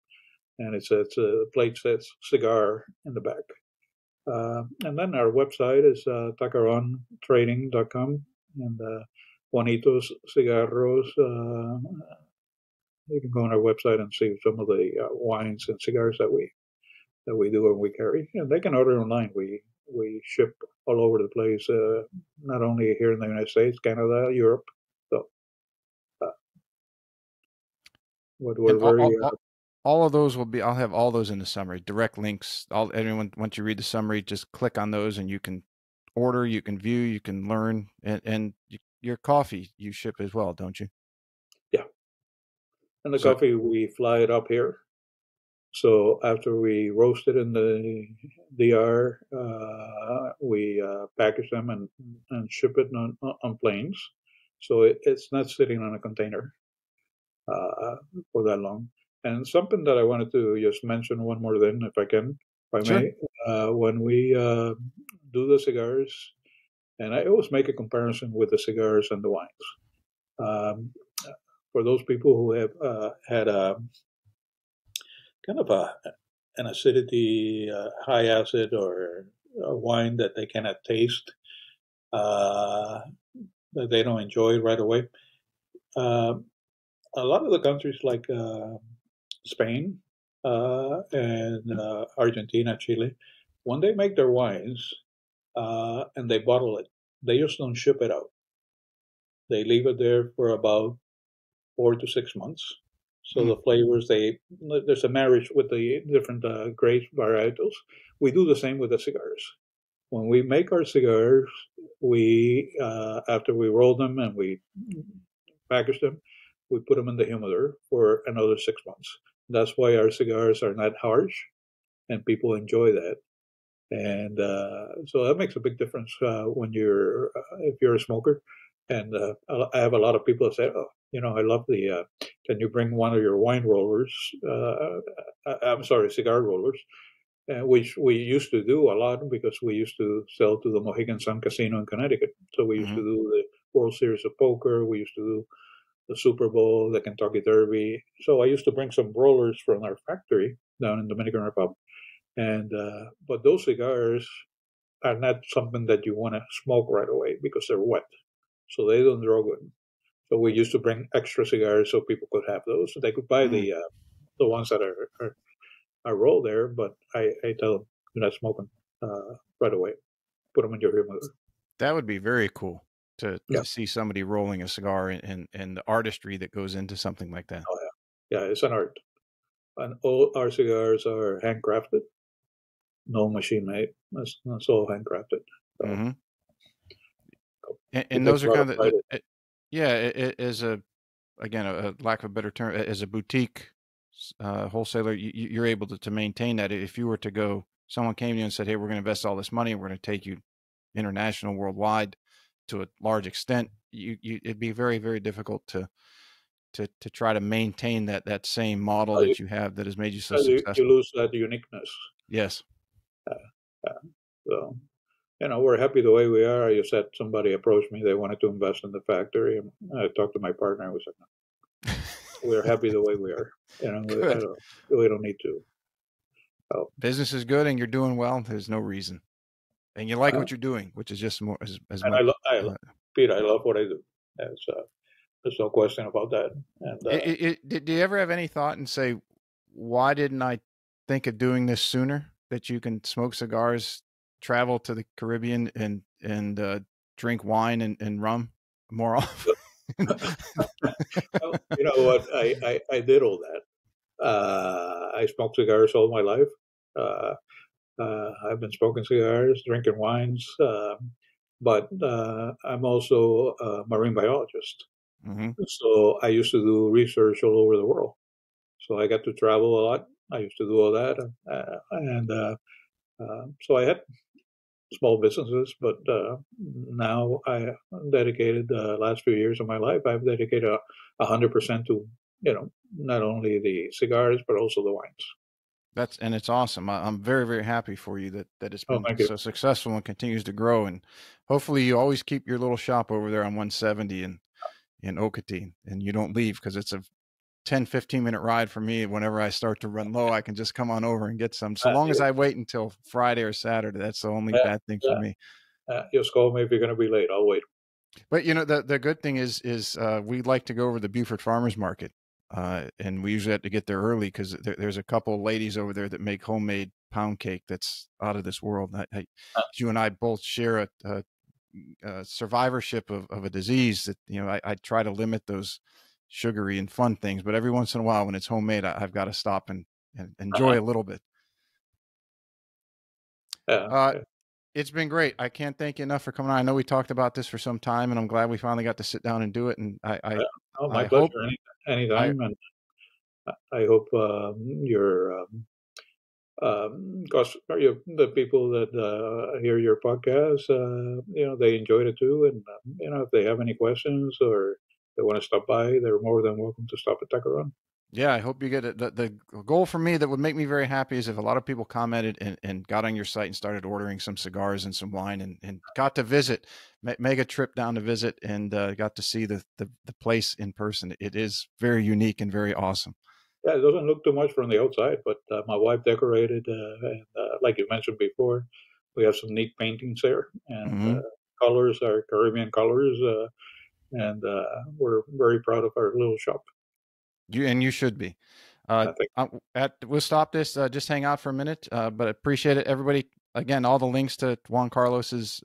and it's a plate says cigar in the back. And then our website is tacarontrading.com, and Juanitos Cigarros. You can go on our website and see some of the wines and cigars that we do and we carry, and they can order online. We ship all over the place, not only here in the United States, Canada, Europe. So, uh, what And we're very all of those will be. I'll have all those in the summary, direct links. All Everyone, once you read the summary, just click on those, and you can order, you can view, you can learn, and your coffee you ship as well, don't you? yeah. And the So coffee we fly it up here. So after we roast it in the DR, we package them and ship it on planes. So it's not sitting on a container uh, for that long. And something that I wanted to just mention one more thing, if I can, if I sure. may. When we do the cigars, and I always make a comparison with the cigars and the wines. Um, for those people who have had a kind of an acidity, high acid, or a wine that they cannot taste, uh, that they don't enjoy right away. Uh, a lot of the countries like Spain and Argentina, Chile, when they make their wines and they bottle it, they just don't ship it out. They leave it there for about 4 to 6 months. So Mm. the flavors, there's a marriage with the different grape varietals. We do the same with the cigars. When we make our cigars, we after we roll them and we package them, we put them in the humidor for another 6 months. That's why our cigars are not harsh, and people enjoy that. And so that makes a big difference when you're if you're a smoker. And I have a lot of people that say, "Oh, I love the. Can you bring one of your wine rollers? I'm sorry, cigar rollers." Which we used to do a lot because we used to sell to the Mohegan Sun Casino in Connecticut. So we used to Hmm. do the World Series of Poker. We used to do the Super Bowl, the Kentucky Derby. So I used to bring some rollers from our factory down in Dominican Republic. And but those cigars are not something that you want to smoke right away because they're wet, so they don't draw good. So we used to bring extra cigars so people could have those. So they could buy the ones that are rolled there. But I tell them, you're not smoking right away. Put them in your humidor. That would be very cool to Yeah. see somebody rolling a cigar and the artistry that goes into something like that. Oh, yeah. It's an art. And all our cigars are handcrafted, no machine made. That's all handcrafted. So, and those are kind of it is again a lack of a better term, as a boutique wholesaler, you're able to maintain that. If you were to go, someone came to you and said, hey, we're going to invest all this money, we're going to take you international, worldwide to a large extent, it'd be very, very difficult to try to maintain that same model that you have that has made you so successful. You lose that uniqueness. Yes. So, we're happy the way we are. You said somebody approached me, they wanted to invest in the factory, and I talked to my partner, and we said, no, we're happy the way we are. We don't need to. So, business is good and you're doing well. There's no reason. And you like what you're doing, which is just more as and much. Pete, I love what I do. There's no question about that. And did you ever have any thought and say, why didn't I think of doing this sooner? That you can smoke cigars, travel to the Caribbean, and drink wine and rum more often. Well, you know what? I did all that. I smoked cigars all my life. I've been smoking cigars, drinking wines, but I'm also a marine biologist. Mm-hmm. So I used to do research all over the world. So I got to travel a lot. I used to do all that, so I had small businesses, but now I dedicated the last few years of my life. I've dedicated 100% to not only the cigars but also the wines. And it's awesome. I'm very, very happy for you that it's been so successful and continues to grow. And hopefully you always keep your little shop over there on 170 in Ocatee, and you don't leave, because it's a 10-15 minute ride for me. Whenever I start to run low, I can just come on over and get some. So long as I wait until Friday or Saturday, that's the only bad thing for me. Just call me if you're going to be late. I'll wait. But the good thing is we like to go over the Beaufort Farmers Market. And we usually have to get there early, because there's a couple of ladies over there that make homemade pound cake that's out of this world. You and I both share a survivorship of a disease that, I try to limit those sugary and fun things, but every once in a while when it's homemade, I've got to stop and enjoy a little bit. It's been great. I can't thank you enough for coming on. I know we talked about this for some time, and I'm glad we finally got to sit down and do it. And my pleasure. Anytime. And I hope the people that hear your podcast, they enjoyed it too. And if they have any questions or they want to stop by, they're more than welcome to stop and take a run. Yeah, I hope you get it. The goal for me that would make me very happy is if a lot of people commented and got on your site and started ordering some cigars and some wine and got to visit, make a trip down to visit, and got to see the place in person. It is very unique and very awesome. Yeah, it doesn't look too much from the outside, but my wife decorated, and like you mentioned before, we have some neat paintings there, and colors are Caribbean colors, and we're very proud of our little shop. You should be. We'll stop this. Just hang out for a minute, but appreciate it, everybody. Again, all the links to Juan Carlos's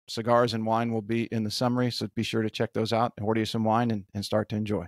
cigars and wine will be in the summary, so be sure to check those out and order you some wine and start to enjoy.